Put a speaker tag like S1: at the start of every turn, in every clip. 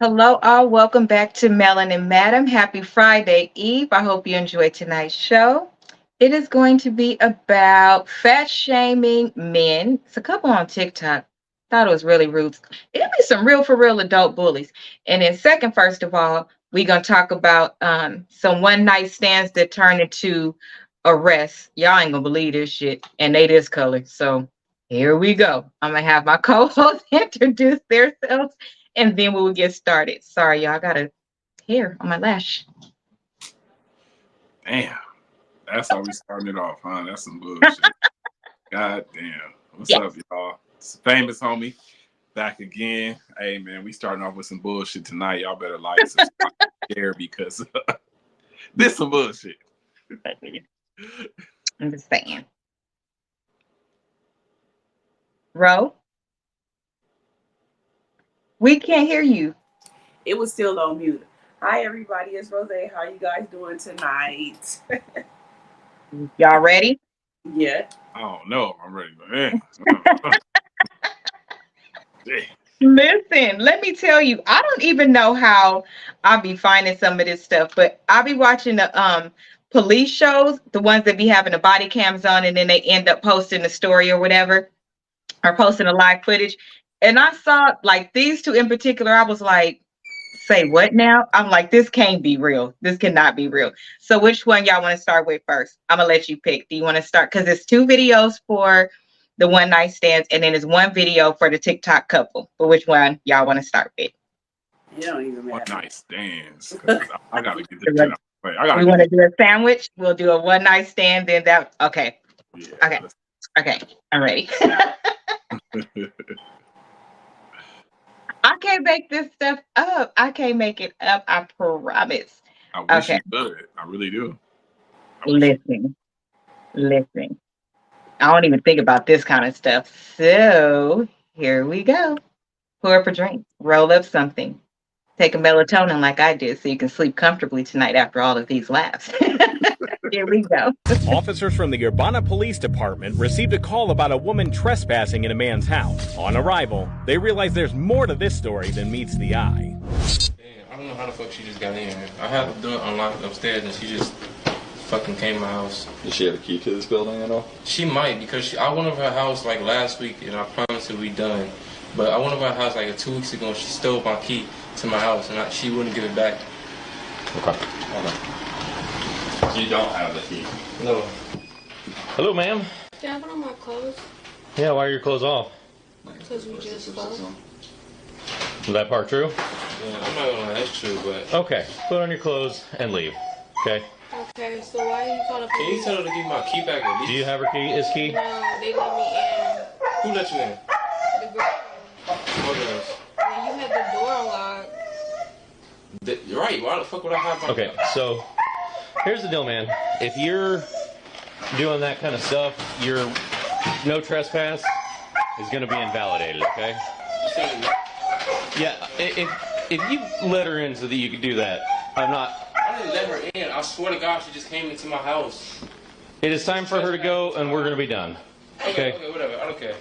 S1: Hello, all. Welcome back to Melanin Madam. Happy Friday Eve. I hope you enjoyed tonight's show. It is going to be about fat shaming men. It's a couple on TikTok. Thought it was really rude. It'll be some real for real adult bullies. And then second, first of all, we're gonna talk about some one night stands that turn into arrests. Y'all ain't gonna believe this shit. And they this color. So here we go. I'm gonna have my co-hosts introduce themselves and then we will get started. Sorry, y'all. I got a hair on my lash.
S2: Damn. That's how we starting it off, huh? That's some bullshit. God damn. What's up, y'all? It's famous homie. Back again. Hey man, we starting off with some bullshit tonight. Y'all better like, subscribe, share because this some bullshit.
S1: I'm just saying. Ro, we can't hear you.
S3: It was still on mute. Hi everybody, it's Rose. How you guys doing tonight?
S1: Y'all ready?
S3: Yeah.
S2: Oh no, I'm ready. Man.
S1: Listen, let me tell you, I don't even know how I'll be finding some of this stuff, but I'll be watching the police shows, the ones that be having the body cams on, and then they end up posting the story or whatever, or posting a live footage. And I saw like these two in particular, I was like, say what now? I'm like, this can't be real. This cannot be real. So which one y'all want to start with first? I'm gonna let you pick. Do you want to start? Because it's two videos for the one night stands, and then it's one video for the TikTok couple. But which one y'all want to start with?
S3: It don't even matter.
S2: One night stands. I gotta get this shit out. Wait,
S1: we want to do a sandwich. We'll do a one night stand. Then that. Okay. Yeah, okay. Okay. I'm ready. I can't make this stuff up. I can't make it up. I promise.
S2: I wish you could. I really do.
S1: Listen. I don't even think about this kind of stuff. So here we go. Pour up a drink. Roll up something. Take a melatonin like I did so you can sleep comfortably tonight after all of these laughs. Here we go.
S4: Officers from the Urbana Police Department received a call about a woman trespassing in a man's house. On arrival, they realized there's more to this story than meets the eye.
S5: I don't know how the fuck she just got in here. I had the door unlocked upstairs and she just fucking came to my house.
S6: Does she have a key to this building at all?
S5: She might, because I went over her house like last week and I promised it would be done. But I went over her house like 2 weeks ago and she stole my key to my house and she wouldn't give it back.
S6: Okay. You don't have the key?
S5: No.
S7: Hello, ma'am.
S8: Can I put on my clothes?
S7: Yeah, why are your clothes off?
S8: Because we just spoke.
S7: Is that part true?
S5: Yeah, I'm not gonna lie, that's true, but...
S7: Okay, put on your clothes and leave, okay?
S8: Okay, so why are you calling police?
S5: Can you tell her to give my key back at least?
S7: Do you have her key, his key?
S8: No, they let me in.
S5: Who let you in?
S8: The girl.
S5: What girls?
S8: And you had the door unlocked.
S5: You're right, why the fuck would I have my...
S7: Okay, so here's the deal, man. If you're doing that kind of stuff, your no trespass is going to be invalidated, okay? Yeah, if you let her in so that you could do that, I'm not...
S5: I didn't let her in. I swear to God, she just came into my house.
S7: It is time for her to go, and we're going to be done.
S5: Okay, whatever. I don't care.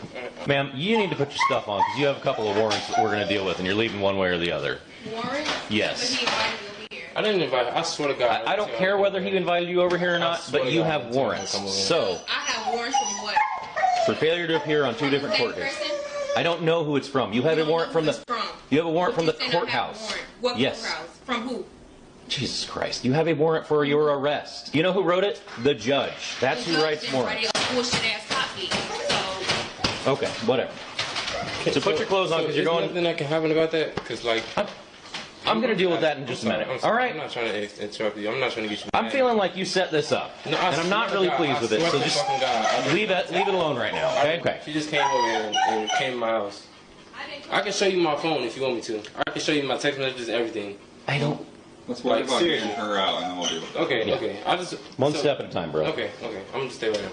S7: Ma'am, you need to put your stuff on, because you have a couple of warrants that we're going to deal with, and you're leaving one way or the other.
S8: Warrant?
S7: Yes.
S8: But he invited me over here.
S5: I didn't invite her. I swear to God.
S7: I don't care whether he invited you over here or not, but you have warrants. So,
S8: I have warrants from what?
S7: for failure to appear on two different court dates. I don't know who it's from. You have a warrant from the... You have a warrant from the courthouse.
S8: What
S7: yes.
S8: courthouse? From who?
S7: Jesus Christ. You have a warrant for your arrest. You know who wrote it? The judge. That's who writes warrants. Okay, whatever. So put your clothes on because you're going...
S5: nothing that can happen about that? Because, like...
S7: I'm going to deal with that in just a minute. All right?
S5: I'm not trying to interrupt you. I'm not trying to get you mad.
S7: I'm feeling like you set this up. No, and I'm not really pleased with it. So just leave it alone right now, okay? Okay.
S5: She just came over here and came to my house. I can show you my phone if you want me to. I can show you my text messages and everything.
S7: I don't...
S6: Let's worry about getting her out and then we'll deal with that.
S5: Okay, okay. I just...
S7: One step at a time, bro.
S5: Okay, okay. I'm going to stay right now.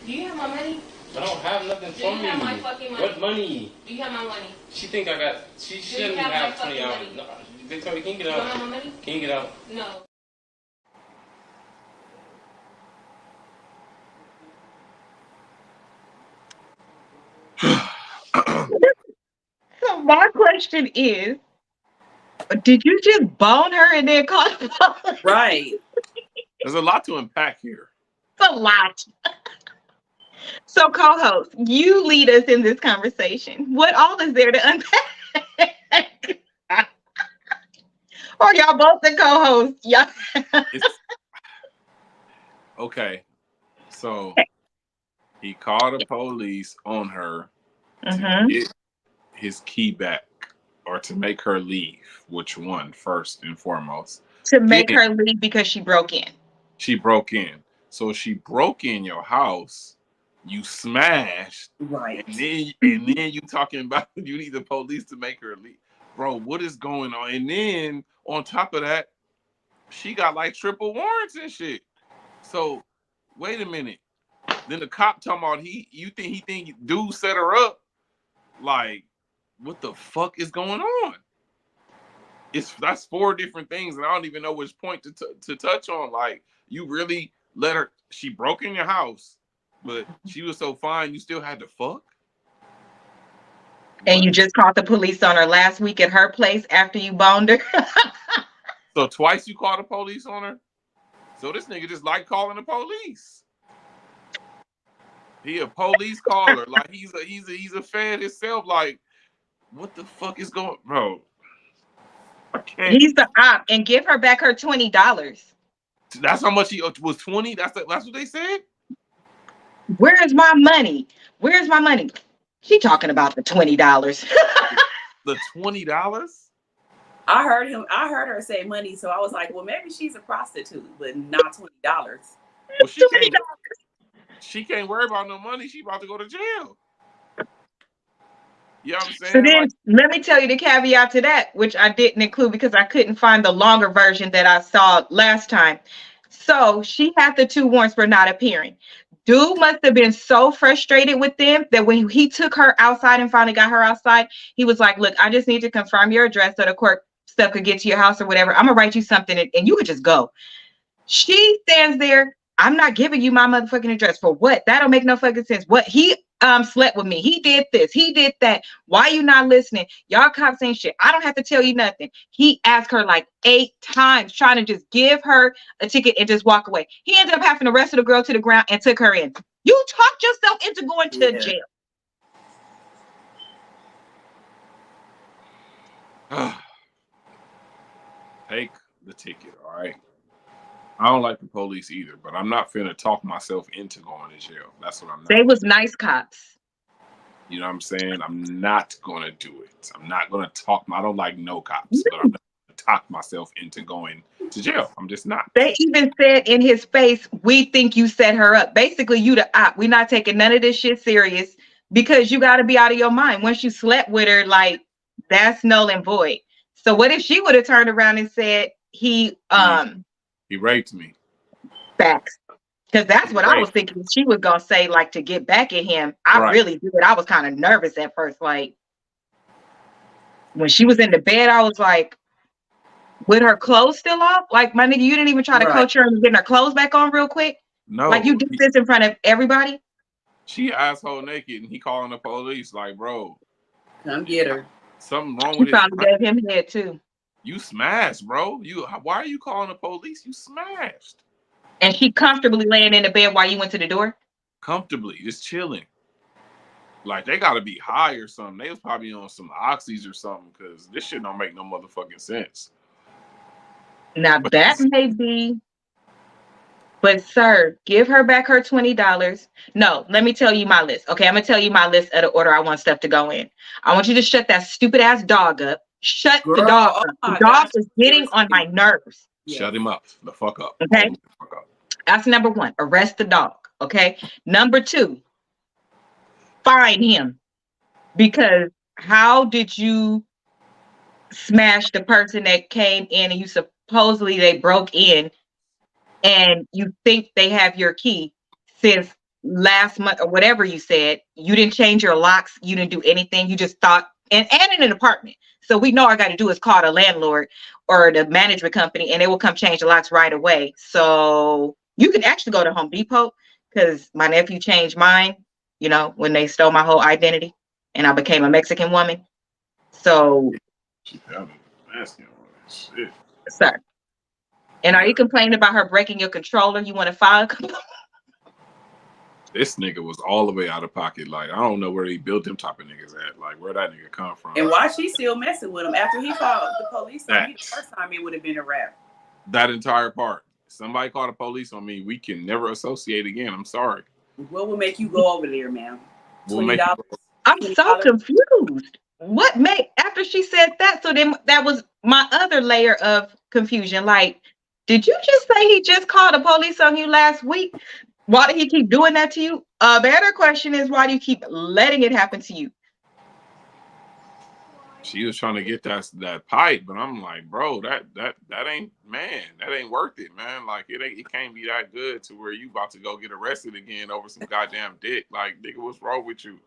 S8: Do you have my money?
S5: I don't have nothing
S8: Do
S5: from
S8: you
S5: you.
S8: have my fucking money?
S5: What money?
S8: Do you have my money?
S5: She think I got... She shouldn't have 20 hours. No, Victoria, can you get out?
S8: Do you have my money?
S5: Can you get out?
S8: No.
S1: So my question is, Did you just bone her and then call the police?
S3: Right.
S2: There's a lot to unpack here.
S1: It's a lot. So, co-host, you lead us in this conversation. What all is there to unpack? Or y'all both the co-hosts? Yeah.
S2: Okay. So he called the police on her to get his key back or to make her leave. Which one, first and foremost?
S1: To make her leave because she broke in.
S2: She broke in. So she broke in your house. You smashed.
S3: Right.
S2: And then you talking about you need the police to make her leave. Bro, what is going on? And then on top of that, she got like triple warrants and shit. So wait a minute. Then the cop talking about he think dude set her up. Like, what the fuck is going on? That's 4 different things, and I don't even know which point to touch on. Like, you really let her? She broke in your house, but she was so fine, you still had to fuck.
S1: And you just called the police on her last week at her place after you boned her.
S2: So twice you called the police on her. So this nigga just like calling the police. He a police caller, like he's a fan himself. Like, what the fuck is going, bro? I can't.
S1: He's the op, and give her back her $20.
S2: That's how much he was. 20. That's what they said.
S1: Where is my money? Where's my money? She talking about the $20.
S2: The $20.
S3: I heard her say money, so I was like, well, maybe she's a prostitute, but not $20.
S2: Well, she can't worry about no money. She about to go to jail. You know what I'm saying?
S1: So then, let me tell you the caveat to that, which I didn't include because I couldn't find the longer version that I saw last time. So she had the 2 warrants for not appearing. Dude must have been so frustrated with them that when he took her outside and finally got her outside, he was like, look, I just need to confirm your address so the court stuff could get to your house or whatever. I'm gonna write you something and you could just go. She stands there. I'm not giving you my motherfucking address for what? That don't make no fucking sense. What? He slept with me. He did this. He did that. Why you not listening? Y'all cops ain't shit. I don't have to tell you nothing. He asked her like 8 times, trying to just give her a ticket and just walk away. He ended up having to wrestle the girl to the ground and took her in. You talked yourself into going to jail.
S2: Take the ticket, all right? I don't like the police either, but I'm not finna talk myself into going to jail. That's what I'm not.
S1: They was nice cops.
S2: You know what I'm saying? I'm not gonna do it. I'm not gonna talk. I don't like no cops, but I'm not gonna talk myself into going to jail. I'm just not.
S1: They even said in his face, we think you set her up. Basically, you the op. We're not taking none of this shit serious because you got to be out of your mind. Once you slept with her, like, that's null and void. So what if she would have turned around and said he
S2: raped me?
S1: Facts. Because that's what I was thinking she was gonna say, like, to get back at him. I really did. I was kind of nervous at first. Like, when she was in the bed, I was like, with her clothes still off? Like, my nigga, you didn't even try to coach her and get her clothes back on real quick?
S2: No.
S1: Like, you did this in front of everybody?
S2: She asshole naked and he calling the police. Like, bro,
S3: come get her.
S2: Something wrong with
S1: it. Probably gave him head too.
S2: You smashed, bro. Why are you calling the police? You smashed.
S1: And she comfortably laying in the bed while you went to the door?
S2: Comfortably, just chilling. Like, they gotta be high or something. They was probably on some oxys or something, because this shit don't make no motherfucking sense.
S1: Now that may be, but sir, give her back her $20. No, let me tell you my list. Okay, I'm gonna tell you my list of the order I want stuff to go in. I want you to shut that stupid ass dog up. Shut the dog up. The dog is getting on my nerves.
S2: Shut him up. The fuck up.
S1: Okay. That's number 1. Arrest the dog. Okay. Number 2, fine him. Because how did you smash the person that came in and you supposedly they broke in and you think they have your key since last month or whatever you said? You didn't change your locks. You didn't do anything. You just thought, and in an apartment. So we know all I got to do is call the landlord or the management company and they will come change the locks right away. So you can actually go to Home Depot, because my nephew changed mine, you know, when they stole my whole identity and I became a Mexican woman. So
S2: Shit.
S1: sir. And are you complaining about her breaking your controller? You want to file a complaint?
S2: This nigga was all the way out of pocket. Like, I don't know where he built them type of niggas at. Like, where that nigga come from?
S3: And why she still messing with him after he called the police on me the first time? It would have been a wrap.
S2: That entire part. Somebody called the police on me. We can never associate again. I'm sorry.
S3: What would make you go over there, ma'am? $20.
S1: I'm so confused. What made after she said that? So then that was my other layer of confusion. Like, did you just say he just called the police on you last week? Why did he keep doing that to you? A better question is, why do you keep letting it happen to you?
S2: She was trying to get that pipe, but I'm like, bro, that ain't, man, that ain't worth it, man. Like, it can't be that good to where you about to go get arrested again over some goddamn dick. Like, nigga, what's wrong with you?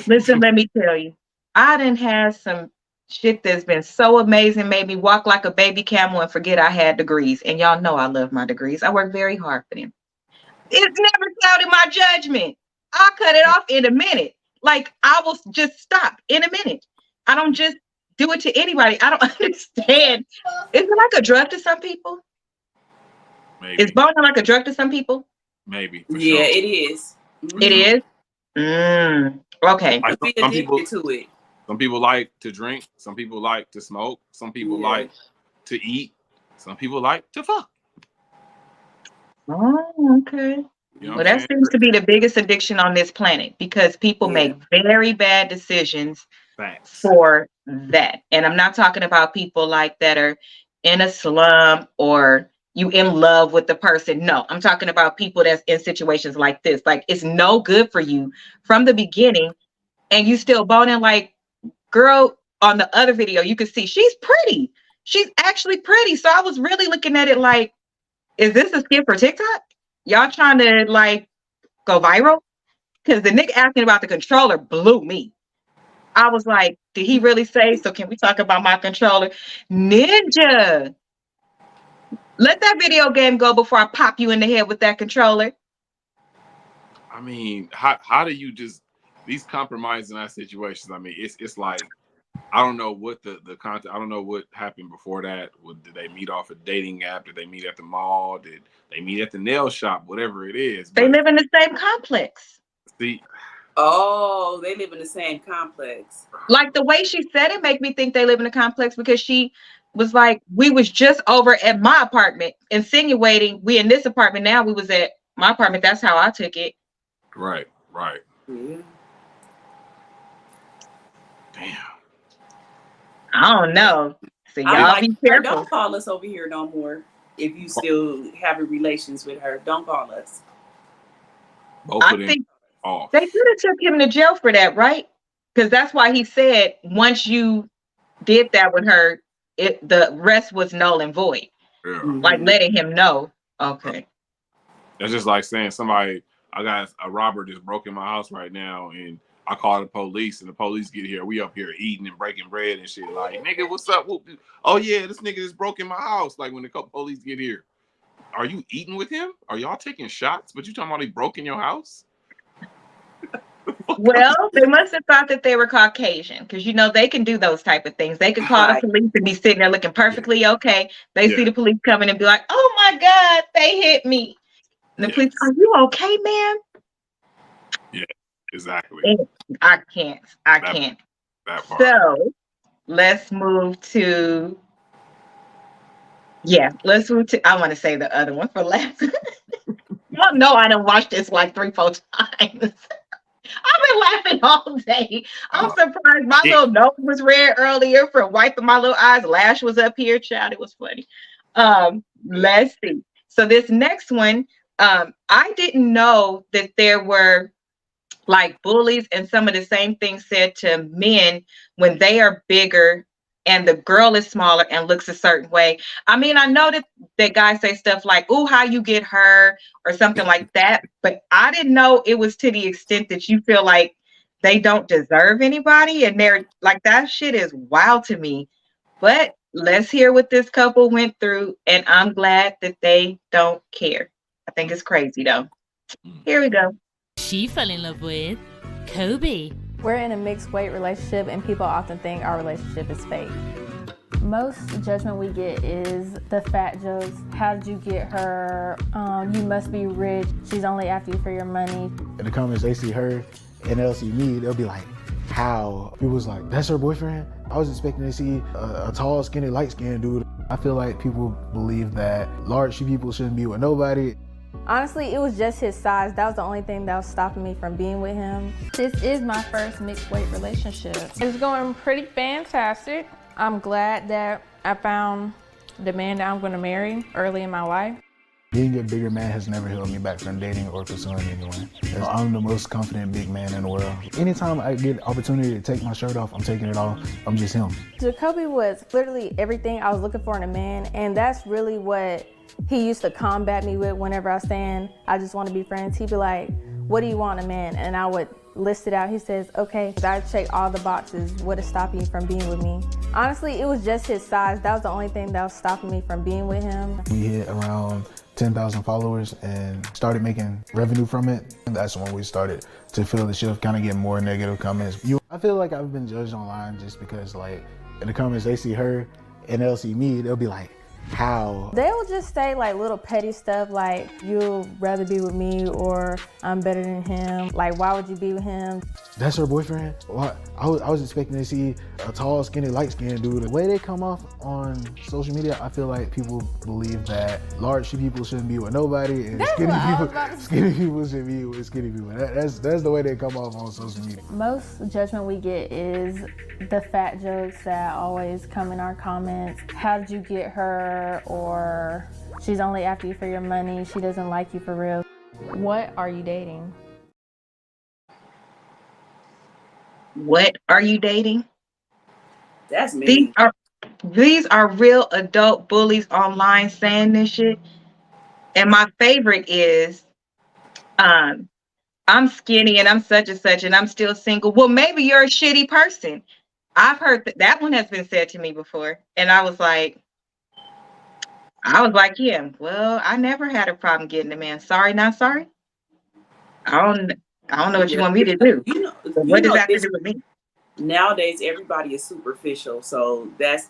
S1: Listen, let me tell you, I done had some shit that's been so amazing, made me walk like a baby camel and forget I had degrees. And y'all know I love my degrees. I work very hard for them. It's never clouded my judgment. I'll cut it off in a minute. Like, I will just stop in a minute. I don't just do it to anybody. I don't understand. Is it like a drug to some people?
S2: Maybe.
S1: Is boning like a drug to some people?
S2: Maybe.
S3: Yeah,
S2: sure.
S3: it is.
S1: It is? Okay.
S2: Like,
S3: Be
S2: some people
S3: addicted to it.
S2: Some people like to drink. Some people like to smoke. Some people like to eat. Some people like to fuck.
S1: Oh, okay.
S2: You know
S1: well, that seems to be the biggest addiction on this planet because people make very bad decisions for that. And I'm not talking about people like that are in a slum or you in love with the person. No, I'm talking about people that's in situations like this. Like, it's no good for you from the beginning and you still boning. Like, girl, on the other video, you can see she's pretty. She's actually pretty. So I was really looking at it like, is this a skit for TikTok? Y'all trying to like go viral? Because the nigga asking about the controller blew me. I was like, did he really say, so can we talk about my controller? Ninja, let that video game go before I pop you in the head with that controller.
S2: I mean, how do you just, these compromising that situations? I mean, it's like, I don't know what the content, I don't know what happened before that. Did they meet off a dating app? Did they meet at the mall? Did they meet at the nail shop? Whatever it is.
S1: They live in the same complex.
S2: See?
S3: Oh, they live in the same complex.
S1: Like the way she said it make me think they live in a complex because she was like, we was just over at my apartment, insinuating we in this apartment now. We was at my apartment. That's how I took it.
S2: Right.
S3: Yeah.
S2: Damn.
S1: I don't know. So y'all be careful.
S3: Don't call us over here no more. If you still having relations with her, don't call us.
S1: I think they could have took him to jail for that, right? Because that's why he said once you did that with her, the rest was null and void.
S2: Yeah.
S1: Like letting him know. Okay.
S2: That's just like saying I got a robber just broke in my house right now, and I call the police, and the police get here. We up here eating and breaking bread and shit. Like, nigga, what's up? Oh yeah, this nigga just broke in my house. Like when the police get here, are you eating with him? Are y'all taking shots? But you talking about he broke in your house?
S1: Well, they must have thought that they were Caucasian because you know they can do those type of things. They could call the police and be sitting there looking perfectly okay. They see the police coming and be like, "Oh my God, they hit me!" And the police, "Are you okay, man?"
S2: Yeah, exactly.
S1: And I can't.
S2: That part.
S1: So let's move to. Yeah, let's move to. I want to say the other one for last. Y'all know I done watched this like 3-4 times. I've been laughing all day. I'm surprised my little nose was red earlier from wiping my little eyes. Lash was up here, child. It was funny. Let's see. So this next one, I didn't know that there were like bullies and some of the same things said to men when they are bigger and the girl is smaller and looks a certain way. I mean, I know that guys say stuff like, "Ooh, how you get her," or something like that, but I didn't know it was to the extent that you feel like they don't deserve anybody, and they're like, that shit is wild to me. But let's hear what this couple went through, and I'm glad that they don't care. I think it's crazy though. Here we go.
S9: She fell in love with Kobe.
S10: We're in a mixed weight relationship and people often think our relationship is fake. Most judgment we get is the fat jokes. How did you get her? You must be rich. She's only after you for your money.
S11: In the comments, they see her and they'll see me. They'll be like, how? People was like, that's her boyfriend? I was expecting to see a tall, skinny, light-skinned dude. I feel like people believe that large people shouldn't be with nobody.
S10: Honestly, it was just his size. That was the only thing that was stopping me from being with him. This is my first mixed weight relationship. It's going pretty fantastic. I'm glad that I found the man that I'm going to marry early in my life.
S11: Being a bigger man has never held me back from dating or pursuing anyone. I'm the most confident big man in the world. Anytime I get the opportunity to take my shirt off, I'm taking it off. I'm just him.
S10: Jacoby was literally everything I was looking for in a man, and that's really what he used to combat me with whenever I was saying, I just want to be friends. He'd be like, what do you want in a man? And I would list it out. He says, okay, I check all the boxes. What is stopping you from being with me? Honestly, it was just his size. That was the only thing that was stopping me from being with him.
S11: We hit around 10,000 followers and started making revenue from it. And that's when we started to feel the shift, kind of get more negative comments. I feel like I've been judged online just because, like, in the comments, they see her and they'll see me. They'll be like, how? They'll
S10: just say like little petty stuff like, you'll rather be with me, or I'm better than him. Like, why would you be with him?
S11: That's her boyfriend? Well, I was expecting to see a tall, skinny, light-skinned dude. The way they come off on social media, I feel like people believe that large people shouldn't be with nobody, and skinny people should be with skinny people. That's the way they come off on social media.
S10: Most judgment we get is the fat jokes that always come in our comments. How did you get her? Or she's only after you for your money. She doesn't like you for real. What are you dating?
S1: What are you dating?
S3: That's me.
S1: These are real adult bullies online saying this shit. And my favorite is, I'm skinny and I'm such and such and I'm still single. Well, maybe you're a shitty person. I've heard that one has been said to me before. And I was like, yeah, well, I never had a problem getting a man. Sorry, not sorry. I don't know what you want me to do. What does that have to do with me?
S3: Nowadays, everybody is superficial. So that's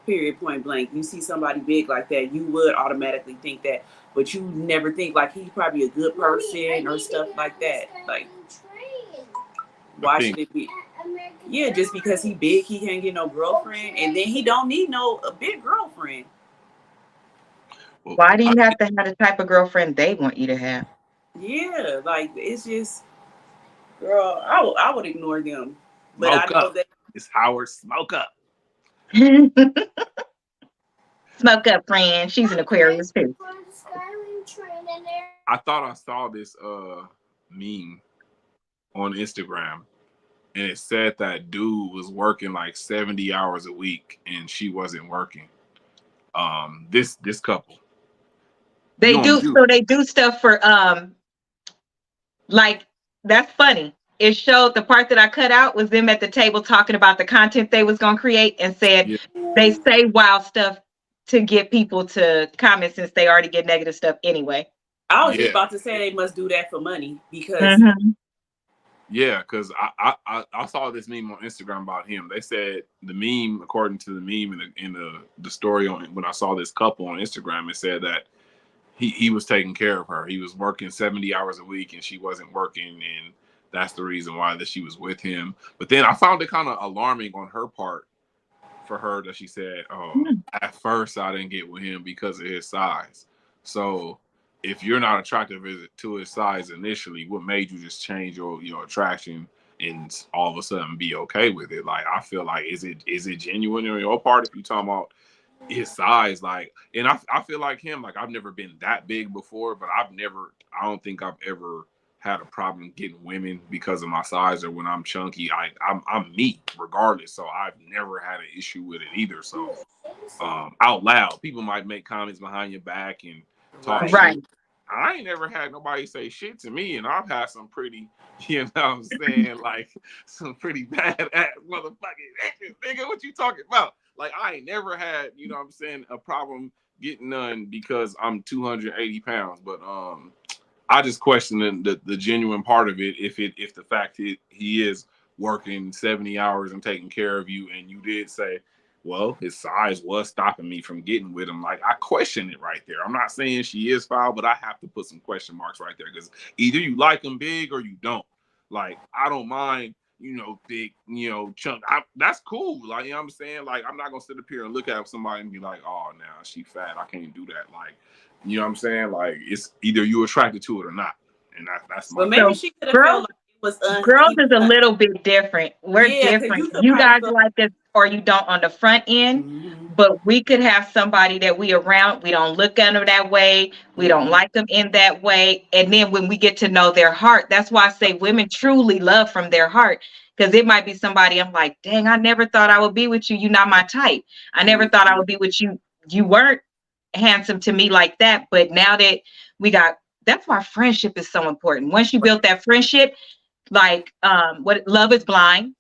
S3: period, point blank. You see somebody big like that, you would automatically think that, but you never think like he's probably a good person or stuff like that. Like, why should it be? Yeah, just because he big, he can't get no girlfriend, and then he don't need a big girlfriend.
S1: Why do you have to have the type of girlfriend they want you to have?
S3: Yeah, like, it's just, girl, I would ignore them. But I know that
S2: it's Howard. Smoke up.
S1: Smoke up, friend. She's an Aquarius too.
S2: I thought I saw this meme on Instagram, and it said that dude was working like 70 hours a week and she wasn't working. This couple.
S1: They do stuff for like, that's funny. It showed the part that I cut out was them at the table talking about the content they was gonna create, and said they say wild stuff to get people to comment since they already get negative stuff anyway.
S3: I was just about to say they must do that for money because
S2: because I saw this meme on Instagram about him. They said the meme, according to the meme in the story on when I saw this couple on Instagram, it said that he was taking care of her. He was working 70 hours a week and she wasn't working, and that's the reason why that she was with him. But then I found it kind of alarming on her part for her that she said, at first I didn't get with him because of his size. So if you're not attractive to his size initially, what made you just change your attraction and all of a sudden be okay with it? Like, I feel like, is it genuine on your part if you talking about his size? Like, and I feel like him, like, I've never been that big before, but I don't think I've ever had a problem getting women because of my size, or when I'm chunky, I'm meat regardless. So I've never had an issue with it either. So out loud, people might make comments behind your back and talk shit. I ain't never had nobody say shit to me, and I've had some pretty, you know what I'm saying, like some pretty bad ass motherfucking nigga, what you talking about? Like, I ain't never had, you know what I'm saying, a problem getting none because I'm 280 pounds. But I just question the genuine part of it, if the fact he is working 70 hours and taking care of you, and you did say, well, his size was stopping me from getting with him. Like, I question it right there. I'm not saying she is foul, but I have to put some question marks right there because either you like him big or you don't. Like, I don't mind, big, chunk. That's cool. Like, you know what I'm saying? Like, I'm not going to sit up here and look at somebody and be like, oh, nah, she fat. I can't do that. Like, you know what I'm saying? Like, it's either you're attracted to it or not. And that's my.
S3: Well, maybe she could have felt like it was
S1: girls is a little bit different. We're different. You guys like this or you don't on the front end, but we could have somebody that we around. We don't look at them that way. We don't like them in that way. And then when we get to know their heart, that's why I say women truly love from their heart. Because it might be somebody I'm like, dang, I never thought I would be with you. You're not my type. I never thought I would be with you. You weren't handsome to me like that. But now that that's why friendship is so important. Once you build that friendship, like what love is blind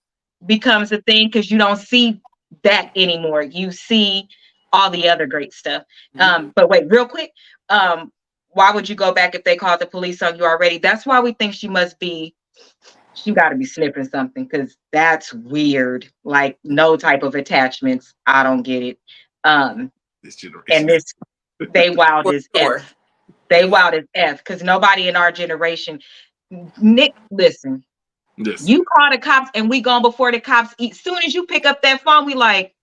S1: becomes a thing because you don't see that anymore. You see all the other great stuff. But wait, real quick, why would you go back if they called the police on you already? That's why we think she got to be sniffing something because that's weird. Like no type of attachments. I don't get it.
S2: This generation.
S1: And they wild as F. They wild as F because nobody in our generation. Nick, listen. You call the cops and we gone before the cops eat. Soon as you pick up that phone, we like,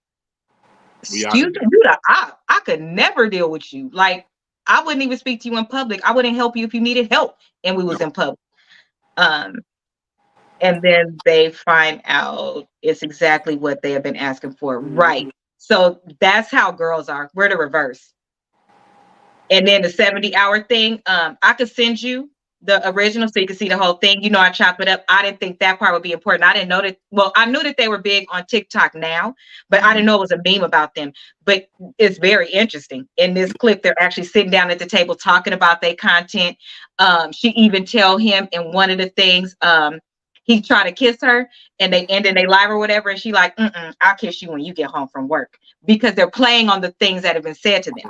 S1: excuse me, you the op. I could never deal with you. Like, I wouldn't even speak to you in public. I wouldn't help you if you needed help and we was in public. And then they find out it's exactly what they have been asking for. Right. So that's how girls are. We're the reverse. And then the 70-hour thing, I could send you the original so you can see the whole thing. I chop it up. I didn't think that part would be important. I didn't know that. Well, I knew that they were big on TikTok now, but I didn't know it was a meme about them. But it's very interesting. In this clip, they're actually sitting down at the table talking about their content. She even tell him in one of the things, he tried to kiss her and they ended their live or whatever. And she like, I'll kiss you when you get home from work because they're playing on the things that have been said to them.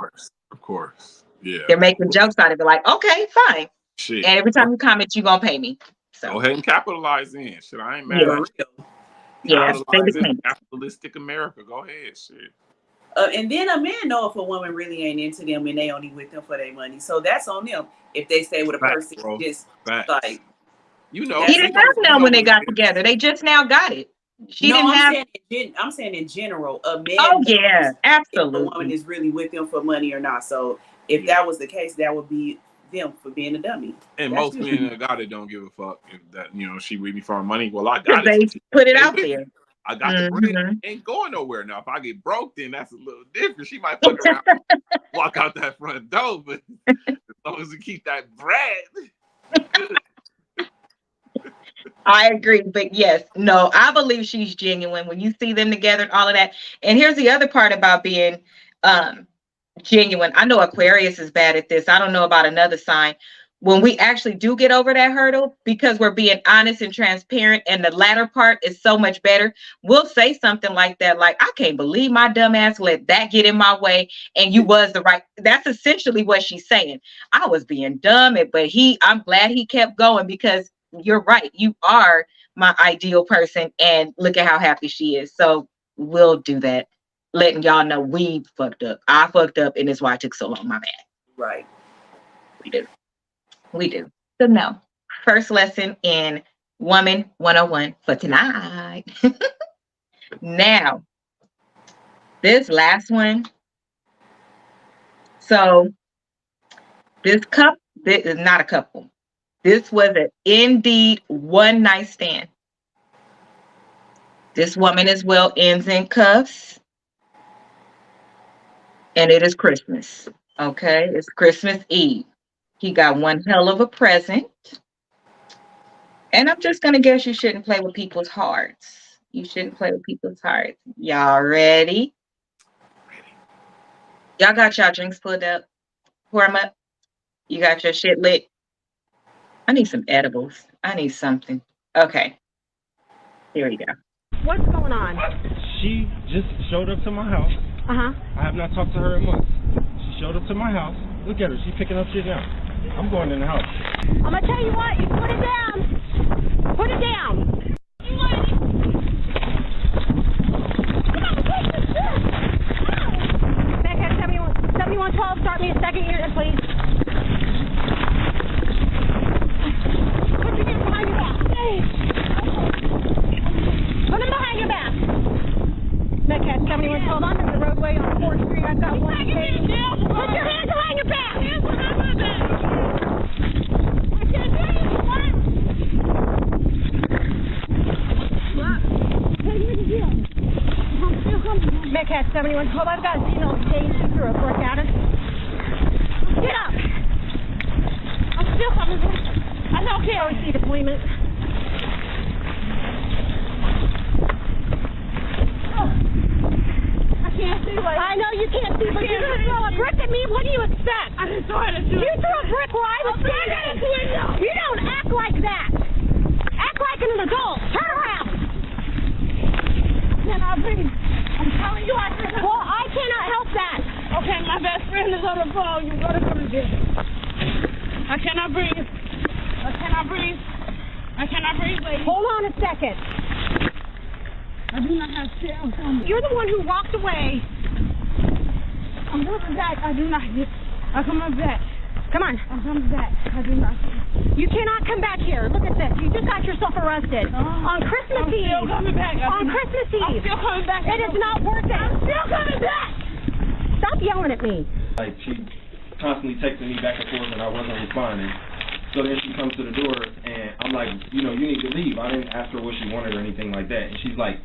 S2: Of course. Yeah.
S1: They're making jokes out of it. Like, okay, fine. Shit. And every time you comment, you're going to pay me. So
S2: go ahead and capitalize in. Shit, I ain't mad at you.
S1: Yeah.
S2: Capitalistic America. Go ahead. Shit.
S3: And then a man know if a woman really ain't into them and they only with them for their money. So that's on them. If they stay with a person, just like,
S1: he didn't have none when they got together. They just now got it.
S3: I'm saying in general, a man.
S1: Oh yeah, absolutely.
S3: If a woman is really with them for money or not. So if that was the case, that would be them for being a dummy.
S2: And most men that got it don't give a fuck if that she with me for money. Well, I got
S1: it. They put it out there.
S2: I got the bread. Ain't going nowhere now. If I get broke, then that's a little different. She might fuck around, walk out that front door, but as long as we keep that bread.
S1: I agree, but yes, no, I believe she's genuine when you see them together and all of that. And here's the other part about being genuine. I know Aquarius is bad at this. I don't know about another sign. When we actually do get over that hurdle, because we're being honest and transparent, and the latter part is so much better, we'll say something like that, like, I can't believe my dumb ass let that get in my way, and you was the right. That's essentially what she's saying. I was being dumb, but I'm glad he kept going because you're right. You are my ideal person, and look at how happy she is. So we'll do that. Letting y'all know we fucked up. I fucked up, and it's why it took so long. My bad.
S3: Right.
S1: We do. So no. First lesson in Woman 101 for tonight. Now, this last one. So this is not a couple. This was an indeed one night stand. This woman as well ends in cuffs. And it is Christmas. Okay, it's Christmas Eve. He got one hell of a present. And I'm just going to guess you shouldn't play with people's hearts. You shouldn't play with people's hearts. Y'all ready? Y'all got y'all drinks pulled up? Pour them up? You got your shit lit? I need some edibles. I need something. Okay. Here we go.
S12: What's going on?
S13: She just showed up to my house. I have not talked to her in months. She showed up to my house. Look at her. She's picking up shit now. I'm going in the house.
S12: I'm going to tell you what. You put it down. Put it down. Metcalf 7112. I've got Zeno Stage. She threw a brick at us. Get up! I'm still coming. I don't care. Receipt appointment. I can't see. I know you can't see, but you're going to throw a brick at me? What do you expect? I didn't throw it at you. You threw a brick where I was standing. You don't act like that. Act like an adult. Turn around. Can I breathe? I'm telling you I cannot. Well, I cannot help that. Okay, my best friend is on the phone. You gotta come and get him. I cannot breathe. I cannot breathe. I cannot breathe, lady. Hold on a second. I do not have shells on me. You're the one who walked away. I'm coming back. I do not. I'm coming back. Come on. I'm coming back. I do not. You cannot come back here. Look at this. You just got yourself arrested. On Christmas Eve. I'm still coming back. On Christmas Eve. I'm still coming back. It is not worth it. I'm still coming back. Stop yelling at me.
S13: Like, she constantly texting me back and forth and I wasn't responding. So then she comes to the door and I'm like, you know, you need to leave. I didn't ask her what she wanted or anything like that. And she's like,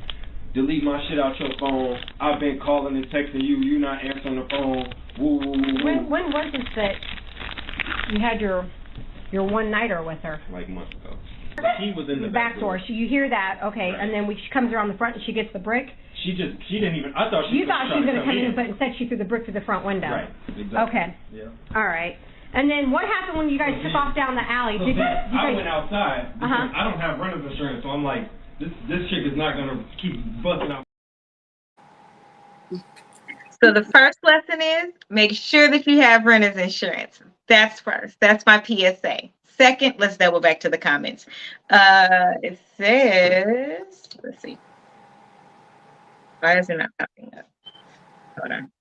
S13: delete my shit out your phone. I've been calling and texting you. You not answering the phone. Woo, woo, woo, woo.
S12: When was it that you had your one-nighter with her?
S13: Like months ago. She was in the
S12: back door. So you hear that, okay,
S13: right.
S12: And then she comes around the front and she gets the brick?
S13: She didn't even, I thought she
S12: You thought she was going to come in, but
S13: in.
S12: instead she threw the brick through the front window.
S13: Right, exactly.
S12: Okay.
S13: Yeah.
S12: All right. And then what happened when you guys took off down the alley?
S13: I went outside because I don't have renter's insurance, so I'm like, this chick is not going to keep busting out.
S1: So the first lesson is make sure that you have renter's insurance. That's first. That's my PSA. Second, let's double back to the comments. It says, let's see. Why is it not popping up? Hold on.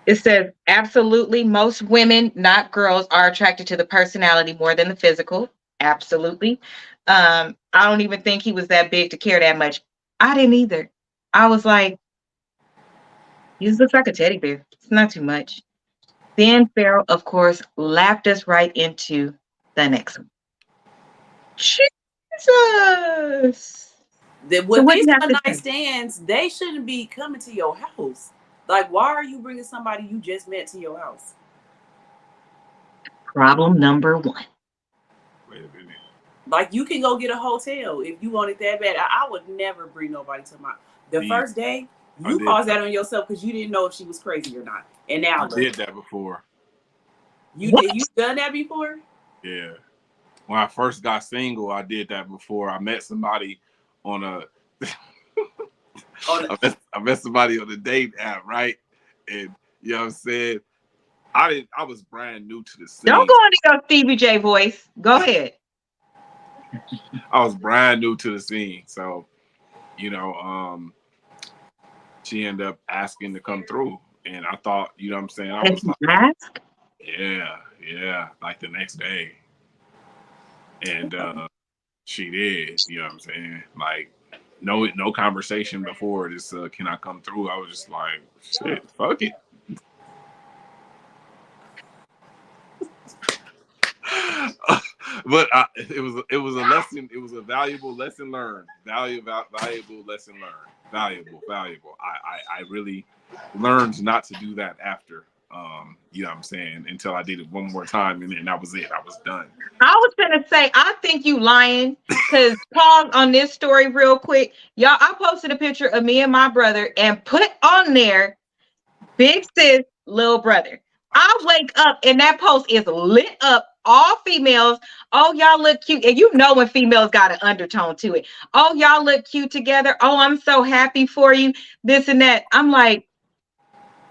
S1: It says, absolutely, most women, not girls, are attracted to the personality more than the physical. Absolutely. I don't even think he was that big to care that much. I didn't either. I was like, he just looks like a teddy bear. It's not too much. Then Pharaoh, of course, lapped us right into the next one. Jesus.
S3: With these one-night stands, they shouldn't be coming to your house. Like, why are you bringing somebody you just met to your house?
S1: Problem number one.
S2: Wait a minute.
S3: Like, you can go get a hotel if you want it that bad. I would never bring nobody to my... The first day, you caused that on yourself because you didn't know if she was crazy or not. And now...
S2: I did that before.
S3: You done that before?
S2: Yeah. When I first got single, I did that before. I met somebody on a... I met somebody on the date app, right? And you know what I'm saying? I was brand new to the scene.
S1: Don't go into your Stevie J voice. Go ahead.
S2: I was brand new to the scene. So, you know, she ended up asking to come through. And I thought, you know what I'm saying? I was like,
S1: ask?
S2: Yeah, like the next day. And she did, you know what I'm saying? Like, no conversation before this, can I come through? I was just like, shit, fuck it. But it was a lesson. It was a valuable lesson learned. Valuable lesson learned. Valuable. I really learned not to do that after. You know what I'm saying? Until I did it one more time, and that was it. I was done.
S1: I was gonna say, I think you lying, because pause on this story real quick. Y'all, I posted a picture of me and my brother and put on there, big sis, little brother. I wake up and that post is lit up, all females. Oh, y'all look cute. And you know when females got an undertone to it. Oh, y'all look cute together. Oh, I'm so happy for you. This and that. I'm like,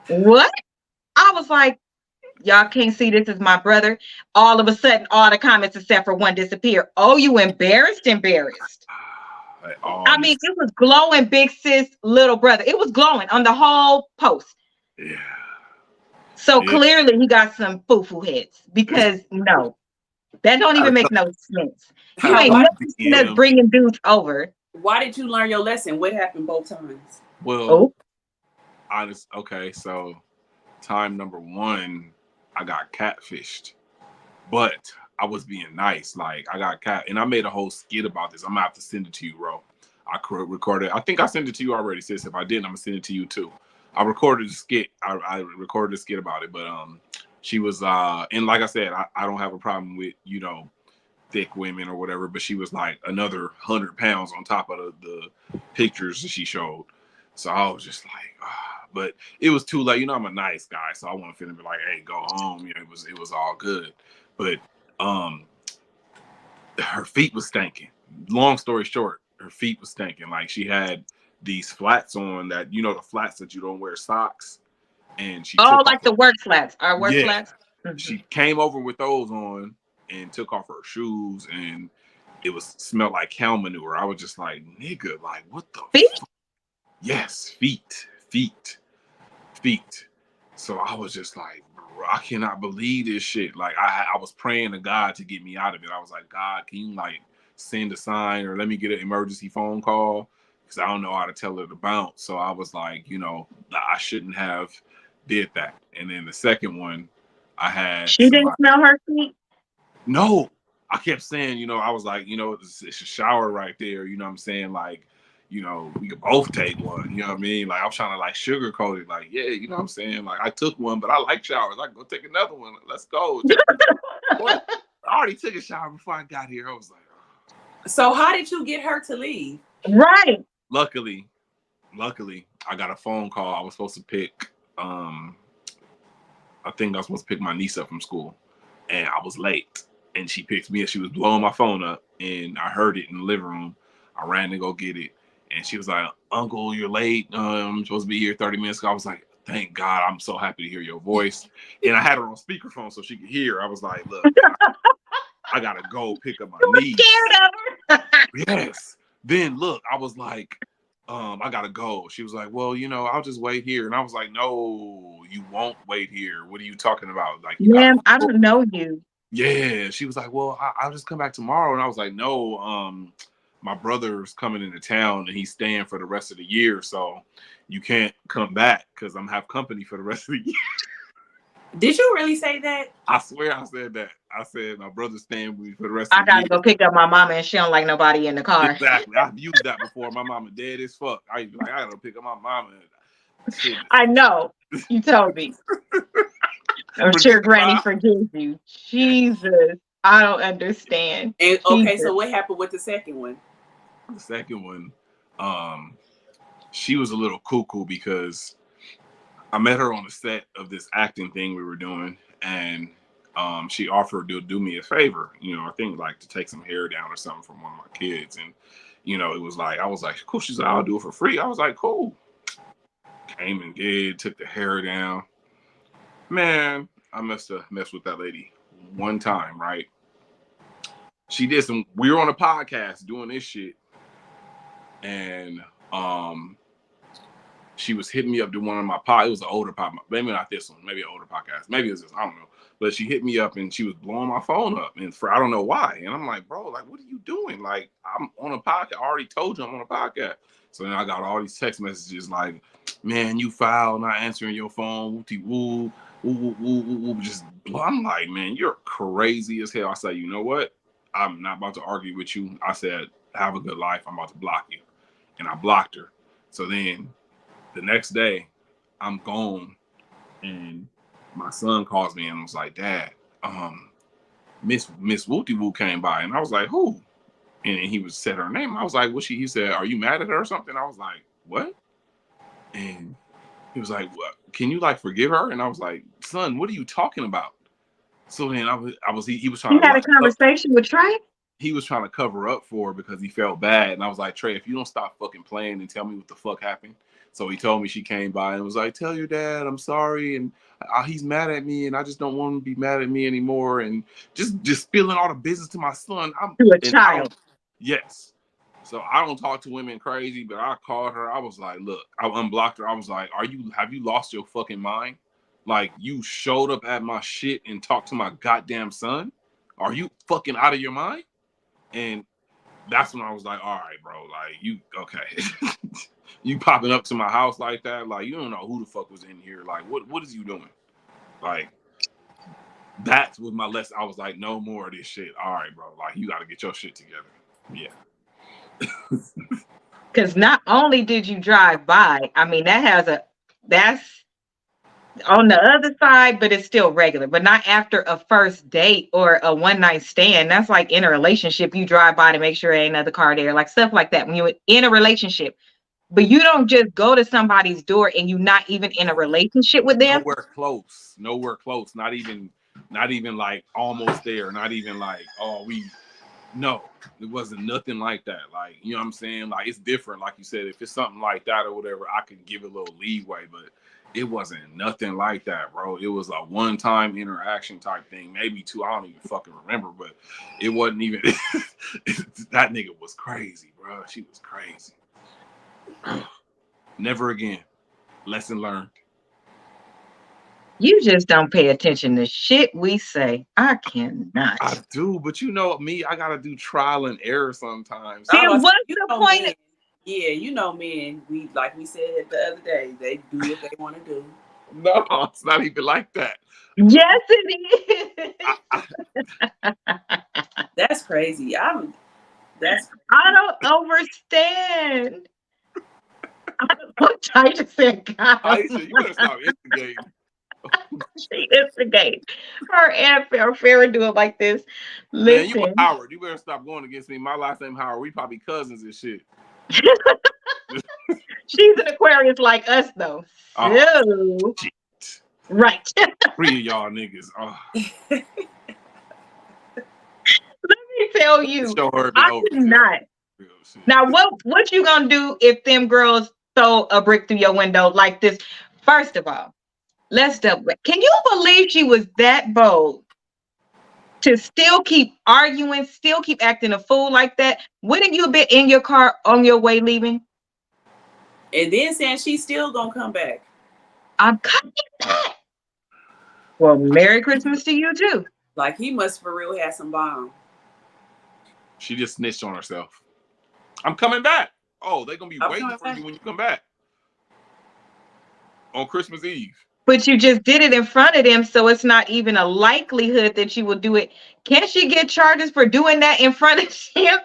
S1: what? I was like, y'all can't see this is my brother. All of a sudden, all the comments except for one disappear. Oh, you embarrassed? I mean, it was glowing, big sis, little brother. It was glowing on the whole post.
S2: Yeah.
S1: So clearly he got some foo-foo heads, because no, that don't even make no sense. You ain't nothing that's bringing dudes over.
S3: Why did you learn your lesson? What happened both times?
S2: Well, okay, so time number one, I got catfished, but I was being nice. Like, I got and I made a whole skit about this. I'm gonna have to send it to you, bro. I recorded. I think I sent it to you already, sis. If I didn't, I'm gonna send it to you too. I recorded a skit. I recorded a skit about it, but she was and like I said, I don't have a problem with, you know, thick women or whatever, but she was like another 100 pounds on top of the pictures that she showed. So I was just like, but it was too late. You know, I'm a nice guy, so I wasn't feeling like, hey, go home. You know, it was all good. But her feet was stinking. Long story short, her feet was stinking. Like she had these flats on that, you know, the flats that you don't wear socks. And she took
S1: like the work flats. Our work flats.
S2: She came over with those on and took off her shoes, and it smelled like cow manure. I was just like, nigga, like what the
S1: feet?
S2: Yes, feet. So I was just like, bro, I cannot believe this shit. Like I was praying to God to get me out of it. I was like, God, can you like send a sign or let me get an emergency phone call? Because I don't know how to tell her to bounce. So I was like, you know, I shouldn't have did that. And then the second one, I had.
S1: She didn't smell her feet?
S2: No. I kept saying, you know, I was like, you know, it's a shower right there. You know what I'm saying? Like, you know, we could both take one. You know what I mean? Like, I'm trying to like sugarcoat it. Like, yeah, you know what I'm saying? Like, I took one, but I like showers. I can go take another one. Let's go. What? I already took a shower before I got here. I was like, oh.
S3: So how did you get her to leave?
S1: Right.
S2: Luckily, I got a phone call. I was supposed to pick, I think I was supposed to pick my niece up from school, and I was late. And she picked me up. She was blowing my phone up, and I heard it in the living room. I ran to go get it, and she was like, "Uncle, you're late. I'm supposed to be here 30 minutes ago." I was like, "Thank God! I'm so happy to hear your voice." And I had her on speakerphone so she could hear. I was like, "Look, I gotta go pick up my niece."
S1: Scared of her.
S2: Yes. Then look, I was like, I gotta go. She was like, "Well, you know, I'll just wait here." And I was like, "No, you won't wait here. What are you talking about? Like,
S1: ma'am, I don't know you."
S2: Yeah, she was like, "Well, I'll just come back tomorrow." And I was like, "No, my brother's coming into town and he's staying for the rest of the year, so you can't come back because I'm have company for the rest of the year."
S3: Did you really say that?
S2: I swear I said that. I said my brother's staying with me for the rest of
S1: I
S2: the year.
S1: gotta go pick up my mama, and she don't like nobody in the car.
S2: Exactly. I've used that before. My mama dead as fuck. I used to be like, I gotta pick up my mama. Shit.
S1: I know. You told me. I'm sure Granny forgives you. Jesus. I don't understand.
S3: And okay,
S1: Jesus.
S3: so what happened with the second one?
S2: The second one, she was a little cuckoo because I met her on the set of this acting thing we were doing, and she offered to do me a favor, you know, I think like to take some hair down or something from one of my kids. And, you know, it was like, I was like, cool. She's like, I'll do it for free. I was like, cool. Came and did, took the hair down. Man, I messed with that lady one time, right? She did we were on a podcast doing this shit, and she was hitting me up to one of my it was an older podcast, maybe not this one, maybe an older podcast, maybe it was this, I don't know. But she hit me up and she was blowing my phone up, and I don't know why. And I'm like, bro, like, what are you doing? Like, I'm on a podcast. I already told you I'm on a podcast. So then I got all these text messages like, man, you foul, not answering your phone, wooty woo, woo, woo, woo, woo, just I'm like, man, you're crazy as hell. I said, you know what? I'm not about to argue with you. I said, have a good life. I'm about to block you. And I blocked her. So then the next day, I'm gone, and my son calls me and was like, Dad, Miss Wooty Woo came by. And I was like, who? And he said her name. I was like, what? He said, are you mad at her or something? I was like, what? And he was like, what? Can you like forgive her? And I was like, son, what are you talking about? So then he was trying
S1: You
S2: to
S1: had a conversation with Trey?
S2: He was trying to cover up for her because he felt bad. And I was like, Trey, if you don't stop fucking playing and tell me what the fuck happened. So he told me she came by and was like, tell your dad I'm sorry. And he's mad at me. And I just don't want him to be mad at me anymore. And just spilling all the business to my son.
S1: To a child.
S2: Yes. So I don't talk to women crazy, but I called her. I was like, look, I unblocked her. I was like, have you lost your fucking mind? Like, you showed up at my shit and talked to my goddamn son? Are you fucking out of your mind? And that's when I was like, all right, bro, like, you, okay. You popping up to my house like that, like, you don't know who the fuck was in here. Like, what is you doing? Like, that's what my lesson. I was like, no more of this shit. All right, bro, like, you got to get your shit together. Yeah.
S1: Because not only did you drive by, I mean, that's on the other side, but it's still regular. But not after a first date or a one night stand. That's like in a relationship. You drive by to make sure there ain't another car there, like stuff like that. When you're in a relationship, but you don't just go to somebody's door and you're not even in a relationship with them.
S2: Nowhere close. Nowhere close. Not even like almost there. Not even like, oh, no, it wasn't nothing like that. Like, you know what I'm saying? Like, it's different. Like you said, if it's something like that or whatever, I could give it a little leeway, but it wasn't nothing like that, bro. It was a one-time interaction type thing, maybe two. I don't even fucking remember, but it wasn't even. That nigga was crazy, bro. She was crazy. Never again. Lesson learned.
S1: You just don't pay attention to shit we say. I cannot.
S2: I do, but you know me, I gotta do trial and error sometimes.
S1: Then what's the point?
S3: Men, yeah, you know, men. Like we said the other day, they do what they want to do.
S2: No, it's not even like that.
S1: Yes, it is.
S3: That's crazy. I
S1: don't understand. I just said, God.
S2: Aisha, you better stop instigating.
S1: She instigates. Her and Farrah do it like this. Listen.
S2: Man, you Howard. You better stop going against me. My last name Howard. We probably cousins and shit.
S1: She's an Aquarius like us, though. So, right.
S2: 3 of y'all niggas. Oh.
S1: Let me tell you, I cannot. Now, what you gonna do if them girls throw a brick through your window like this? First of all, let's double. Can you believe she was that bold to still keep arguing, still keep acting a fool like that? Wouldn't you have been in your car on your way leaving?
S3: And then saying she's still gonna come back.
S1: I'm coming back. Well, Merry Christmas to you too.
S3: Like he must for real have some bomb.
S2: She just snitched on herself. I'm coming back. Oh, they're gonna be waiting for you when you come back on Christmas Eve.
S1: But you just did it in front of them, so it's not even a likelihood that you will do it. Can't she get charges for doing that in front of him?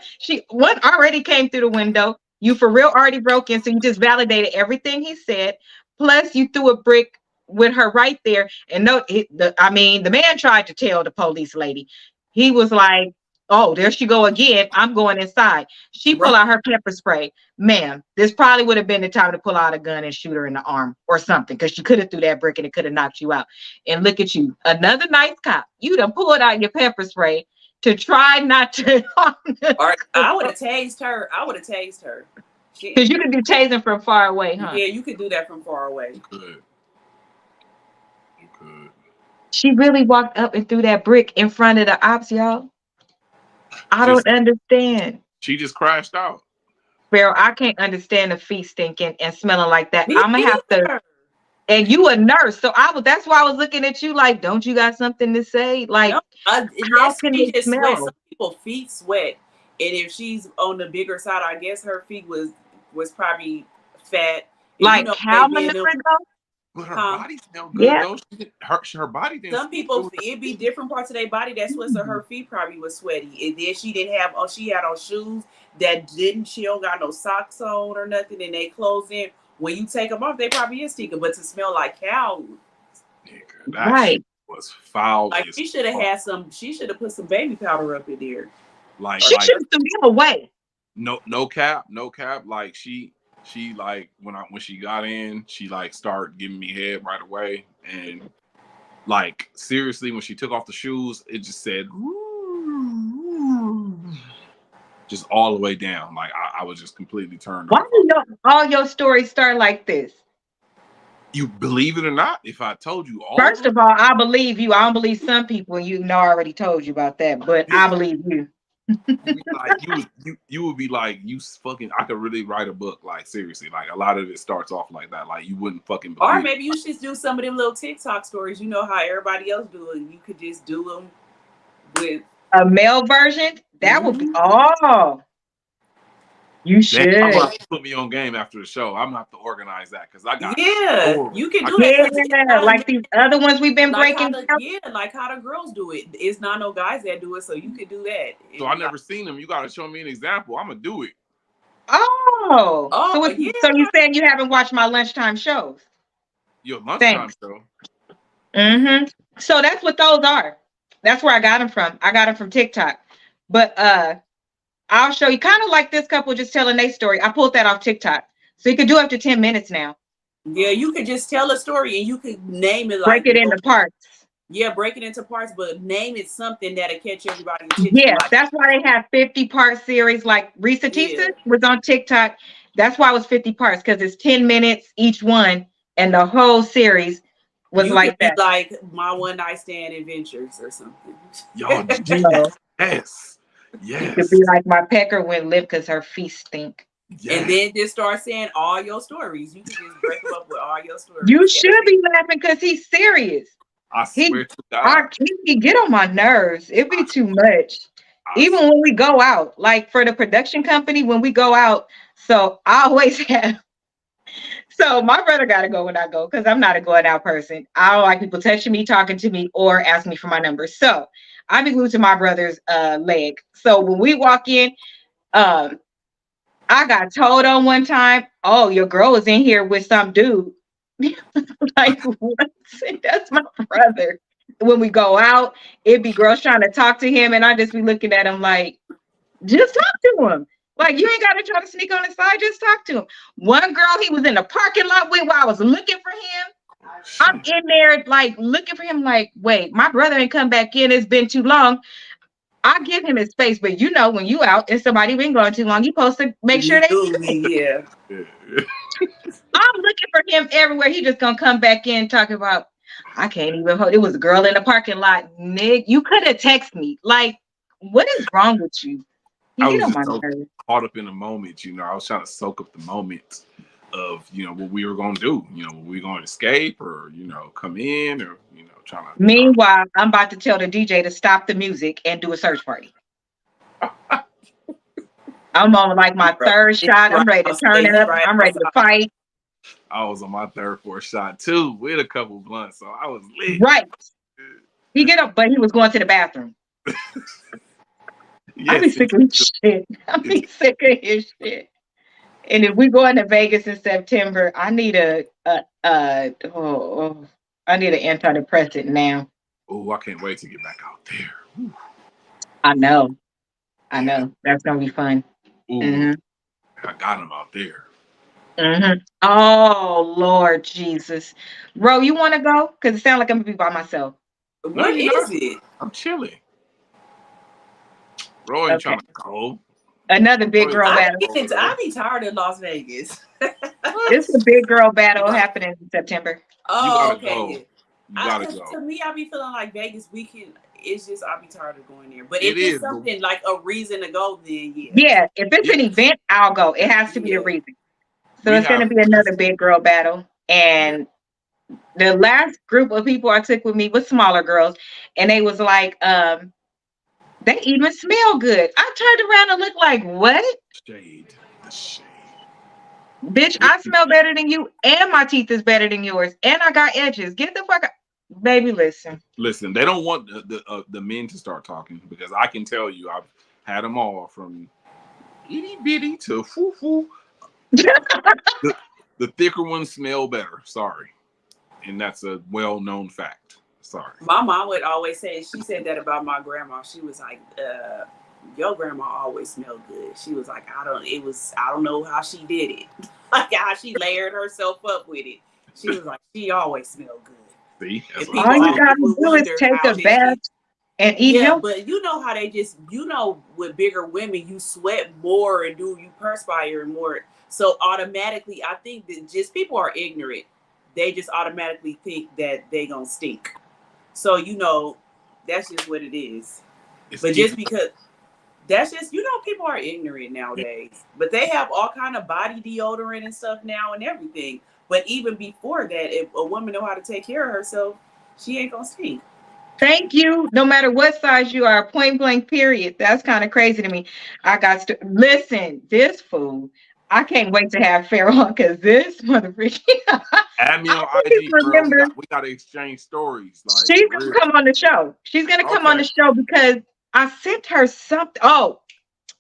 S1: One already came through the window. You for real already broke in, so you just validated everything he said. Plus, you threw a brick with her right there. And the man tried to tell the police lady. He was like, oh, there she go again. I'm going inside. She pulled out her pepper spray. Ma'am, this probably would have been the time to pull out a gun and shoot her in the arm or something, because she could have threw that brick and it could have knocked you out. And look at you, another nice cop. You done pulled out your pepper spray to try not to.
S3: Or I would have tased her.
S1: Because you could do tasing from far away, huh?
S3: Yeah, you could do that from far away.
S2: You could.
S1: She really walked up and threw that brick in front of the ops, y'all. I don't understand.
S2: She just crashed out.
S1: Farrah, I can't understand the feet stinking and smelling like that. I'm gonna have to. And you a nurse, so that's why I was looking at you like, don't you got something to say? Like, how can it smell?
S3: Some people's feet sweat, and if she's on the bigger side, I guess her feet was probably fat. And
S1: like cow manure.
S2: But her body smelled good though. Her body didn't.
S3: Some people, it'd be different parts of their body that sweat, so her feet probably was sweaty. And then she didn't have, she had on shoes that she don't got no socks on or nothing, and they clothes in. When you take them off, they probably is stinking, but to smell like cow.
S1: Right.
S2: Was foul.
S3: Like she should have put some baby powder up in there.
S2: Like
S1: she should have threw him away.
S2: No cap. Like she like when she got in, she like started giving me head right away, and like seriously, when she took off the shoes, it just said just all the way down. Like I was just completely turned
S1: off.
S2: Why
S1: do all your stories start like this?
S2: You believe it or not, if I told you all.
S1: First of all, I believe you. I don't believe some people. You know, I already told you about that, but I believe you.
S2: You would be like, you fucking, I could really write a book, like seriously, like a lot of it starts off like that, like you wouldn't fucking believe.
S3: Or maybe you should do some of them little TikTok stories, you know how everybody else do it, you could just do them with
S1: a male version. That would be you should.
S2: I'm gonna put me on game after the show. I'm gonna have to organize that because I got
S3: you can do that.
S1: Yeah, like these other ones we've been breaking.
S3: Like how the girls do it. It's not no guys that do it, so you could do that.
S2: So I never seen them. You gotta show me an example. I'm gonna do it.
S1: Oh,
S3: Oh, yeah.
S1: so you saying you haven't watched my lunchtime shows?
S2: Your lunchtime
S1: Thanks.
S2: show.
S1: Mm-hmm. So that's what those are. That's where I got them from. I got them from TikTok. But I'll show you, kind of like this couple just telling their story. I pulled that off TikTok. So you can do up to 10 minutes now.
S3: Yeah, you could just tell a story and you could name it
S1: Break
S3: like,
S1: it into parts.
S3: Yeah, break it into parts, but name it something that'll catch everybody's attention.
S1: Yeah,
S3: Like,
S1: that's why they have 50-part series. Like 𝒂𝒐𝒏𝒆 was on TikTok. That's why it was 50 parts, because it's 10 minutes each one, and the whole series was
S3: you
S1: like
S3: could be
S1: that.
S3: like My One Night Stand Adventures or something.
S2: Y'all, yes.
S1: You could be like my pecker went limp because her feet stink.
S3: And then just start saying all your stories. You can just break them up with all your stories.
S1: You should be laughing because he's serious.
S2: I swear to God.
S1: He get on my nerves. It'd be too much. Even when we go out, like for the production company, when we go out, so I always have. So my brother got to go when I go because I'm not a going out person. I don't like people touching me, talking to me, or asking me for my number. So I be glued to my brother's leg. So when we walk in, I got told on one time, "Oh, your girl is in here with some dude." Like, what? That's my brother. When we go out, it'd be girls trying to talk to him, and I just be looking at him like, just talk to him. Like, you ain't got to try to sneak on the side, just talk to him. One girl, he was in the parking lot with while I was looking for him. I'm in there, like, looking for him, like, wait, my brother ain't come back in. It's been too long. I give him his space, but you know, when you out and somebody been going too long, you supposed to make sure they
S3: yeah.
S1: I'm looking for him everywhere. He just gonna come back in talking about, I can't even hold. It was a girl in the parking lot. Nick, you could have texted me. Like, what is wrong with you?
S2: I was just so caught up in the moment, you know. I was trying to soak up the moment of, you know, what we were gonna do. You know, were we going to escape or, you know, come in or, you know, trying to.
S1: Meanwhile, I'm about to tell the DJ to stop the music and do a search party. I'm on like my third shot. I'm ready to turn it up. I'm ready to fight.
S2: I was on my third, fourth shot too, with a couple blunts, so I was lit.
S1: Right. He get up, but he was going to the bathroom. I be sick of his shit. I be sick of his shit. And if we go into Vegas in September, I need I need an antidepressant now.
S2: Oh, I can't wait to get back out there. Ooh.
S1: I know. That's gonna be fun.
S2: Ooh, I got him out there.
S1: Oh Lord Jesus, bro, you want to go? Because it sounds like I'm gonna be by myself.
S3: What is it?
S2: I'm chilling. Bro, ain't trying to go.
S1: Another big girl battle.
S3: I be tired of Las Vegas.
S1: It's a big girl battle happening in September.
S3: Oh, okay.
S2: Go. You gotta go.
S3: To me, I be feeling like Vegas weekend. It's just I be tired of going there. But if it's something like a reason to go, then yeah.
S1: Yeah, if it's an event, I'll go. It has to be a reason. So it's going to be another big girl battle. And the last group of people I took with me was smaller girls. And they was like, they even smell good. I turned around and looked like, what?
S2: Shade. The shade.
S1: Bitch, I smell better than you. And my teeth is better than yours. And I got edges. Get the fuck out. Baby, listen.
S2: Listen, they don't want the men to start talking because I can tell you I've had them all from itty bitty to foo foo. The thicker ones smell better. Sorry. And that's a well-known fact. Sorry.
S3: My mom would always say, she said that about my grandma. She was like, your grandma always smelled good. She was like, I don't know how she did it. Like how she layered herself up with it. She was like, she always smelled good.
S2: See?
S1: All you gotta do is take a bath and eat healthy.
S3: But you know how they just, with bigger women, you sweat more and you perspire more. So automatically, I think that just people are ignorant. They just automatically think that they gonna stink. So, that's just what it is. But just because, that's just, people are ignorant nowadays. But they have all kind of body deodorant and stuff now and everything. But even before that, if a woman know how to take care of herself, she ain't gonna stink.
S1: Thank you. No matter what size you are, point blank, period. That's kind of crazy to me. I got to listen, this fool. I can't wait to have Farrell because this motherfucker.
S2: Add me on IG, girl. We got to exchange stories. Like,
S1: she's going to come on the show. She's going to come on the show because I sent her something. Oh,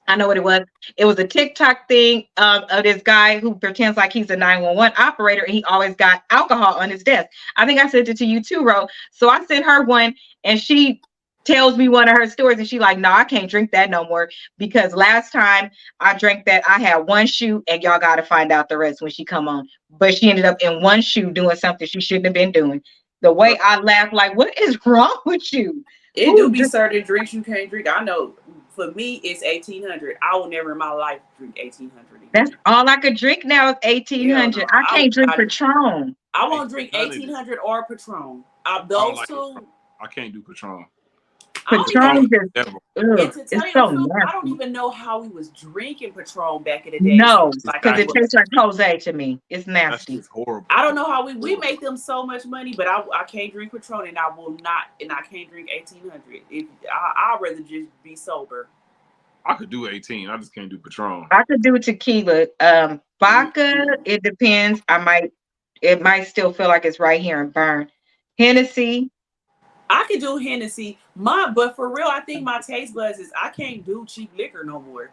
S1: I know what it was. It was a TikTok thing of this guy who pretends like he's a 911 operator, and he always got alcohol on his desk. I think I sent it to you too, Ro. So I sent her one, and she tells me one of her stories, and she like, no, I can't drink that no more, because last time I drank that, I had one shoe, and y'all got to find out the rest when she come on. But she ended up in one shoe doing something she shouldn't have been doing. The way I laughed, like, what is wrong with you?
S3: It do be certain drinks you can't drink. I know. For me, it's 1800. I will never in my life drink 1800.
S1: That's all I could drink now is 1800. I can't drink Patron.
S3: I won't drink 1800 or Patron. Those two.
S2: I can't do Patron.
S1: Patron just,
S3: it's so nasty. I don't even know how we was drinking Patron back in the day.
S1: No, because it tastes like Jose to me. It's nasty.
S2: That's horrible.
S3: I don't know how we make them so much money, but I can't drink Patron, and I will not, and I can't drink 1800. I'd rather just be sober.
S2: I could do 18. I just can't do Patron.
S1: I could do tequila. Vodka, it depends. It might still feel like it's right here and burn. Hennessy.
S3: I could do Hennessy. But for real, I think my taste buds is I can't do cheap liquor no more.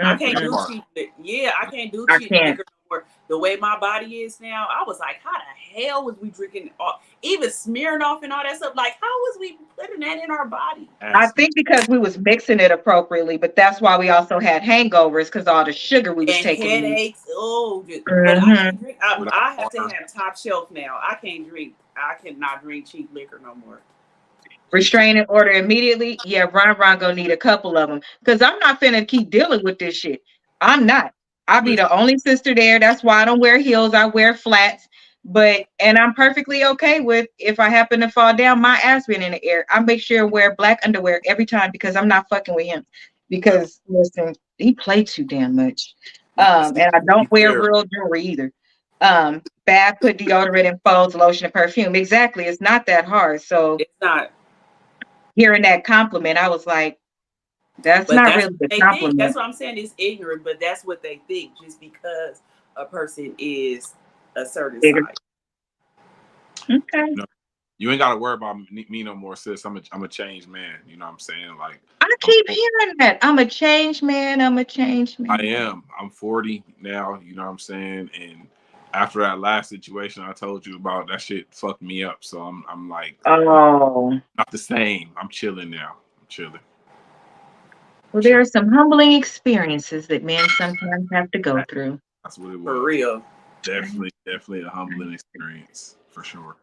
S3: I can't do cheap liquor. Yeah, I can't do cheap liquor no more. The way my body is now, I was like, how the hell was we drinking even Smirnoff and all that stuff? Like, how was we putting that in our body?
S1: I think because we was mixing it appropriately, but that's why we also had hangovers, because all the sugar we was taking.
S3: Headaches. But I can't drink. I have to have top shelf now. I cannot drink cheap liquor no more.
S1: Restraining order immediately. Yeah, Ron gonna need a couple of them, because I'm not finna keep dealing with this shit. I'm not. I'll be the only sister there. That's why I don't wear heels. I wear flats. And I'm perfectly okay with, if I happen to fall down, my ass being in the air. I make sure to wear black underwear every time, because I'm not fucking with him. Because listen, he played too damn much. And I don't wear real jewelry either. Bath, put deodorant and folds, lotion and perfume. Exactly. It's not that hard. So
S3: it's not.
S1: Hearing that compliment, I was like, that's not really the compliment.
S3: That's what I'm saying. It's ignorant, but that's what they think, just because a person is a certain size.
S1: Okay.
S2: You ain't got to worry about me no more, sis. I'm a changed man. You know what I'm saying? Like,
S1: I keep hearing that. I'm a changed man. I'm a changed man.
S2: I am. I'm 40 now. You know what I'm saying? And after that last situation I told you about, that shit fucked me up. So I'm like,
S1: oh,
S2: not the same. I'm chilling now. I'm chilling.
S1: Well, there are some humbling experiences that men sometimes have to go through.
S2: That's what it was.
S3: For real.
S2: Definitely a humbling experience, for sure.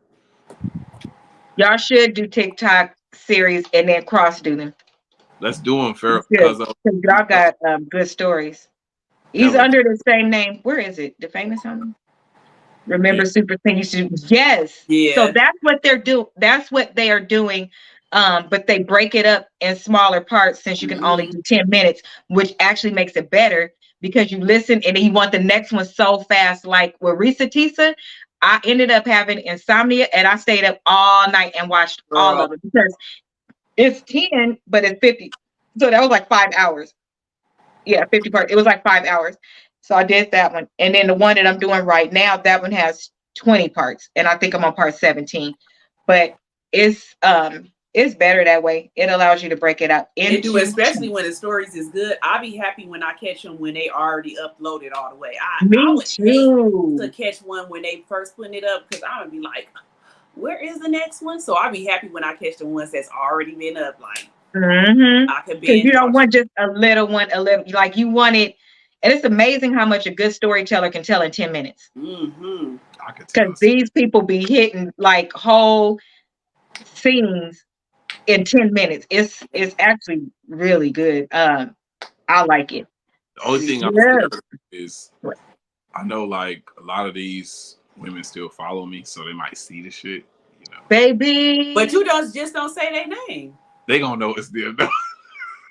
S1: Y'all should do TikTok series and then cross do them.
S2: Let's do them, because
S1: y'all got good stories. He's under the same name. Where is it? The famous homie? Remember Super Thing used to? Yes.
S3: Yeah.
S1: So that's what they're doing. That's what they are doing. But they break it up in smaller parts, since you can only do 10 minutes, which actually makes it better, because you listen and you want the next one so fast. Like with 𝒂𝒐𝒏𝒆, I ended up having insomnia, and I stayed up all night and watched all of it, because it's 10, but it's 50. So that was like 5 hours. Yeah, 50 parts. It was like 5 hours. So I did that one. And then the one that I'm doing right now, that one has 20 parts. And I think I'm on part 17. But it's better that way. It allows you to break it up.
S3: Especially when the stories is good. I'll be happy when I catch them when they already uploaded all the way. I would hate to catch one when they first putting it up, because I would be like, where is the next one? So I'll be happy when I catch the ones that's already been up. Like, I can be.
S1: Because you don't want just a little one, like you want it. And it's amazing how much a good storyteller can tell in 10 minutes. Because these people be hitting like whole scenes in 10 minutes. It's actually really good. I like it.
S2: The only thing I'm scared of is, I know like a lot of these women still follow me, so they might see the shit, you know.
S1: Baby.
S3: But you just don't say their name.
S2: They gonna know it's them.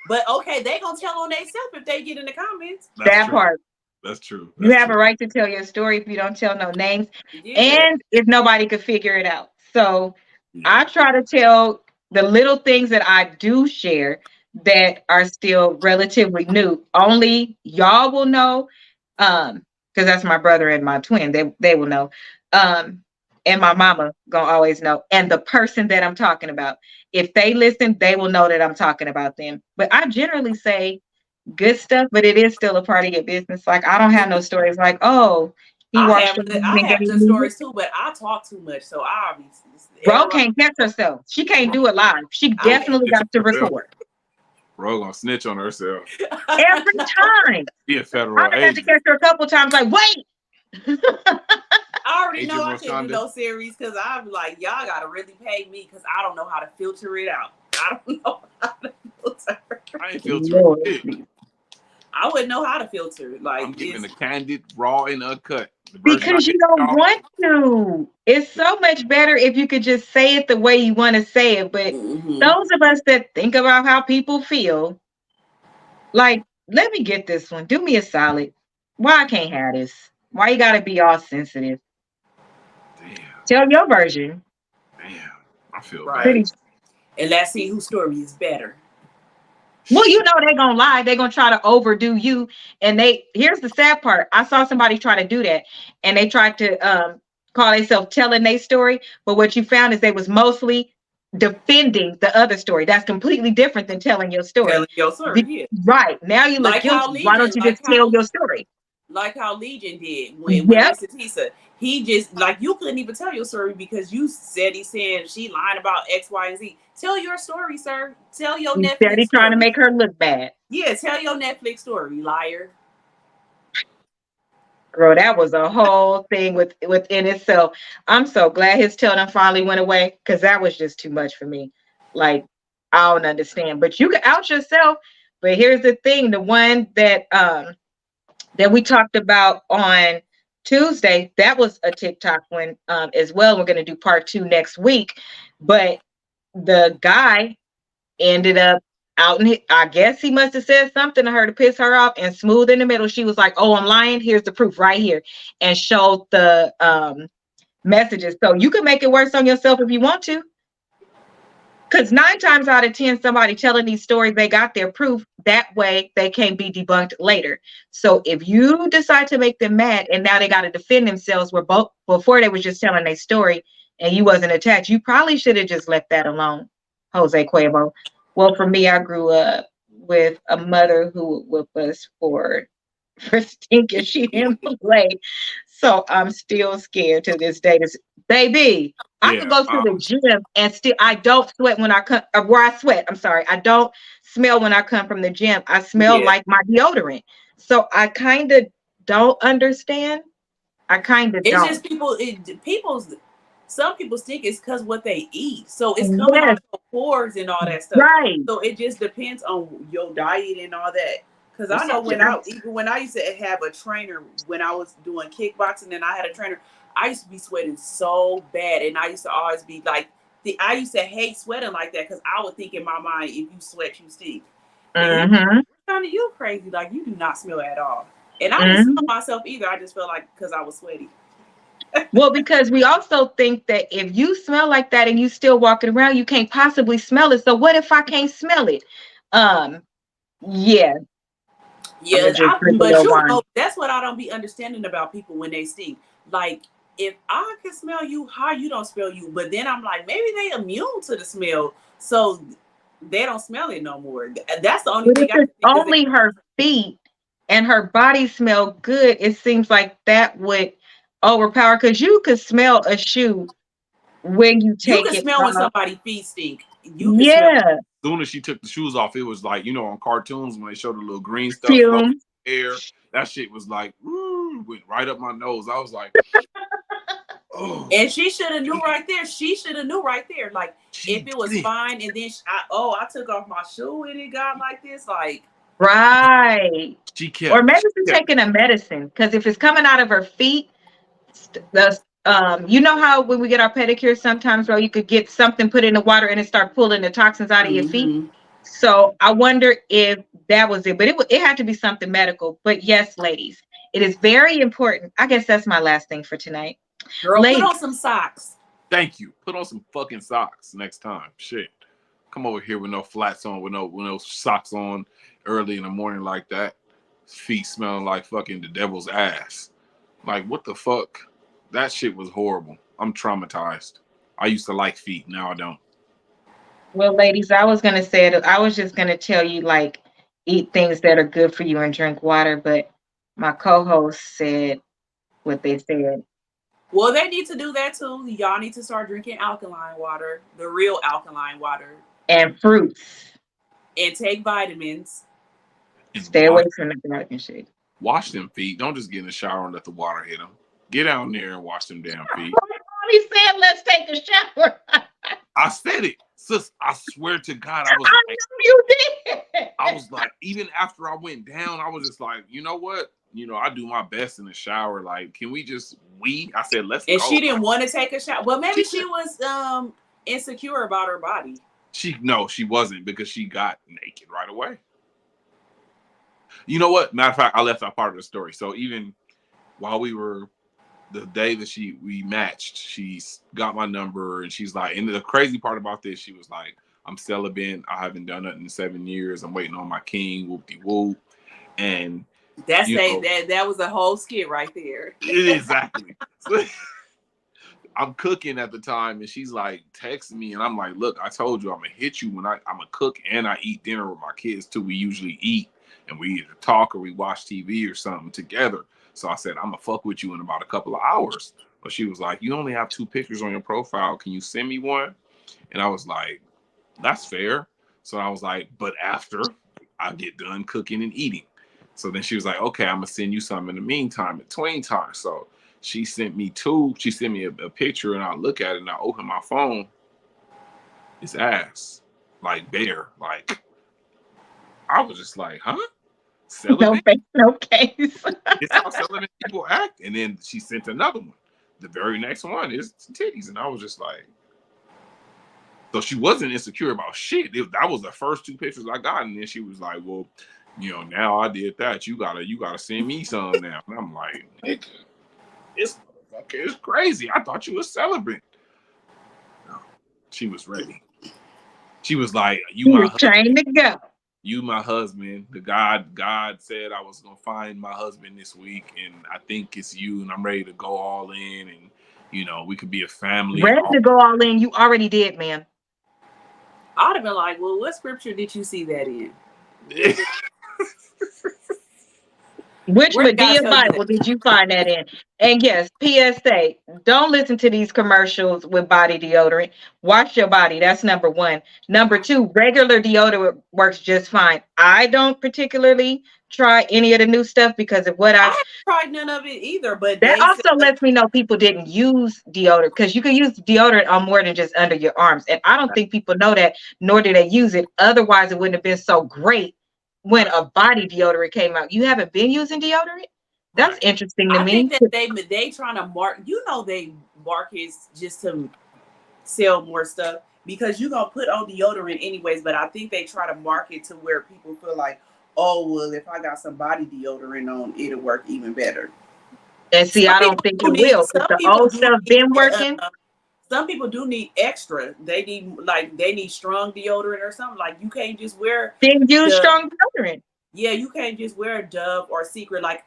S3: But okay, they gonna tell on themselves if they get in the comments.
S1: That part.
S2: That's true.
S1: You have a right to tell your story if you don't tell no names, and if nobody could figure it out. So I try to tell the little things that I do share that are still relatively new. Only y'all will know, because that's my brother and my twin. They will know. And my mama gonna always know. And the person that I'm talking about, if they listen, they will know that I'm talking about them. But I generally say good stuff, but it is still a part of your business. Like I don't have no stories like, oh, he
S3: I
S1: watched
S3: have
S1: the
S3: I
S1: and
S3: have
S1: gave
S3: good
S1: me.
S3: stories too, but I talk too much, so I obviously
S1: Bro can't catch herself. She can't do it live. She definitely got to record.
S2: Bro gonna snitch on herself
S1: Every time.
S2: Be a federal
S1: I've had to
S2: agent.
S1: catch her a couple times. Like, wait.
S3: I already
S2: Agent
S3: know I can't do
S2: Rashonda.
S3: no series because I'm like, y'all gotta really pay me because I don't know how to filter it out. I don't know how to filter.
S2: I ain't filtering it.
S3: I wouldn't know how to filter. Like,
S2: I'm giving the candid, raw, and uncut. The version
S1: Because
S2: I
S1: you
S2: get
S1: don't
S2: y'all.
S1: want to. It's so much better if you could just say it the way you want to say it. But those of us that think about how people feel, like, let me get this one. Do me a solid. Why I can't have this? Why you gotta be all sensitive?
S2: Damn.
S1: Tell your version.
S2: Damn. I feel
S3: right.
S2: bad.
S3: And let's see whose story is better.
S1: Well, you know they're gonna lie. They're gonna try to overdo you. And here's the sad part. I saw somebody try to do that, and they tried to call themselves telling their story. But what you found is they was mostly defending the other story. That's completely different than telling your story.
S3: Telling your story, yeah.
S1: Right. Now you look
S3: Like how
S1: guilty. Why don't
S3: Legion,
S1: you just tell your story?
S3: Like how Legion did when
S1: Yep.
S3: Rizatisa, he just like you couldn't even tell your story because you said he's saying she lying about X, Y, and Z. Tell your story, sir. Tell your
S1: He's
S3: Netflix
S1: steady
S3: story.
S1: trying to make her look bad.
S3: Yeah, tell your Netflix story, liar.
S1: Girl, that was a whole thing within itself. I'm so glad his tail done finally went away because that was just too much for me. Like, I don't understand. But you can out yourself. But here's the thing: the one that we talked about on Tuesday, that was a TikTok one as well. We're gonna do part 2 next week. But the guy ended up out in I guess he must have said something to her to piss her off, and smooth in the middle she was like, oh, I'm lying, here's the proof right here, and showed the messages. So you can make it worse on yourself if you want to, because 9 times out of 10 somebody telling these stories, they got their proof. That way they can't be debunked later. So if you decide to make them mad and now they got to defend themselves, where both before they was just telling their story and you wasn't attached, you probably should have just left that alone, 𝒂𝒏𝒄. Well, for me, I grew up with a mother who would whip us for stinking. She didn't play. So I'm still scared to this day. Baby, I could go to the gym and still, I don't sweat when I come, where I sweat. I'm sorry. I don't smell when I come from the gym. I smell like my deodorant. So I kind of don't understand. I kind of don't.
S3: It's just some people think it's because what they eat. So it's coming off the pores and all that stuff.
S1: Right.
S3: So it just depends on your diet and all that. Because I know when I used to have a trainer, when I was doing kickboxing and I had a trainer, I used to be sweating so bad. And I used to always be like, I used to hate sweating like that because I would think in my mind, if you sweat, you stink. And you crazy. Like, you do not smell at all. And I didn't smell myself either. I just felt like because I was sweaty.
S1: Well, because we also think that if you smell like that and you still walking around, you can't possibly smell it. So what if I can't smell it? Yeah.
S3: Yeah, but you know, that's what I don't be understanding about people when they stink. Like, if I can smell you, how you don't smell you? But then I'm like, maybe they immune to the smell, so they don't smell it no more. That's the only thing.
S1: If it's only her feet and her body smell good, it seems like that would overpower, because you could smell a shoe when you take it.
S3: You can smell when somebody's feet stink.
S1: You can smell.
S2: As soon as she took the shoes off, it was like, you know, on cartoons when they showed the little green stuff floating in the air, that shit was like, went right up my nose. I was like, oh.
S3: And she should have knew right there. She should have knew right there. Like, if it was fine, and then I took off my shoe and it got like this, like.
S1: Right. Or maybe she's taking a medicine, because if it's coming out of her feet, you know how when we get our pedicure sometimes, bro, you could get something put in the water and it start pulling the toxins out of your feet. So I wonder if that was it, but it had to be something medical. But yes, ladies, it is very important. I guess that's my last thing for tonight.
S3: Girl, put on some socks.
S2: Thank you. Put on some fucking socks next time. Shit. Come over here with no flats on, with no socks on early in the morning like that. Feet smelling like fucking the devil's ass. Like, what the fuck? That shit was horrible. I'm traumatized. I used to like feet. Now I don't.
S1: Well, ladies, I was going to say it. I was just going to tell you, like, eat things that are good for you and drink water. But my co-host said what they said.
S3: Well, they need to do that too. Y'all need to start drinking alkaline water, the real alkaline water,
S1: And fruits.
S3: and take vitamins.
S2: And
S1: Stay away from the dark and shit.
S2: Wash them feet. Don't just get in the shower and let the water hit them. Get down there and wash them damn feet.
S1: He said, "Let's take a shower."
S2: I said it, sis. I swear to God, I was
S1: I
S2: like,
S1: know you did.
S2: I was like, even after I went down, I was just like, you know what? You know, I do my best in the shower. Like, can we just I said, let's
S3: And
S2: go.
S3: she didn't want to take a shower. Well, maybe she was insecure about her body.
S2: She wasn't, because she got naked right away. You know what? Matter of fact, I left out part of the story. So even while the day that we matched, she's got my number, and she's like, and the crazy part about this, she was like, I'm celibate. I haven't done it in 7 years. I'm waiting on my king, whoop-de-whoop. And
S3: that was a whole skit right there.
S2: Exactly. So, I'm cooking at the time, and she's like texting me, and I'm like, look, I told you I'm gonna hit you when I'm a cook, and I eat dinner with my kids too. We usually eat, and we either talk or we watch TV or something together. So I said, I'm gonna fuck with you in about a couple of hours. But she was like, you only have 2 pictures on your profile. Can you send me one? And I was like, that's fair. So I was like, but after I get done cooking and eating. So then she was like, okay, I'm gonna send you some in the meantime, between time. So she sent me 2. She sent me a picture, and I look at it, and I open my phone. It's ass, like bare. Like, I was just like, huh? Celibate?
S1: No case.
S2: It's how celibate people act. And then she sent another one. The very next one is titties, and I was just like, so she wasn't insecure about shit. That was the first 2 pictures I got, and then she was like, well, you know, now I did that. You gotta send me some now. And I'm like, nigga, it's crazy. I thought you was celibate. No, she was ready. She was like, you my
S1: trying to go.
S2: You my husband. The God said I was gonna find my husband this week, and I think it's you, and I'm ready to go all in, and you know, we could be a family.
S1: Ready to go all in. You already did, ma'am.
S3: I'd have been like, well, what scripture did you see that in?
S1: Which Medea Bible did you find that in? And yes, PSA, don't listen to these commercials with body deodorant. Wash your body. That's number 1. Number 2, regular deodorant works just fine. I don't particularly try any of the new stuff because of what
S3: I haven't tried none of it either. But
S1: that also lets me know people didn't use deodorant, because you can use deodorant on more than just under your arms. And I don't think people know that, nor do they use it. Otherwise, it wouldn't have been so great when a body deodorant came out. You haven't been using deodorant? That's interesting to me.
S3: I think that they trying to they market just to sell more stuff, because you're gonna put on deodorant anyways. But I think they try to market to where people feel like, oh well, if I got some body deodorant on, it'll work even better.
S1: And see, I don't think it will, because the old stuff been working.
S3: Some people do need extra. They need strong deodorant or something. Like, you can't just wear.
S1: Then use strong deodorant.
S3: Yeah, you can't just wear a Dove or Secret. Like,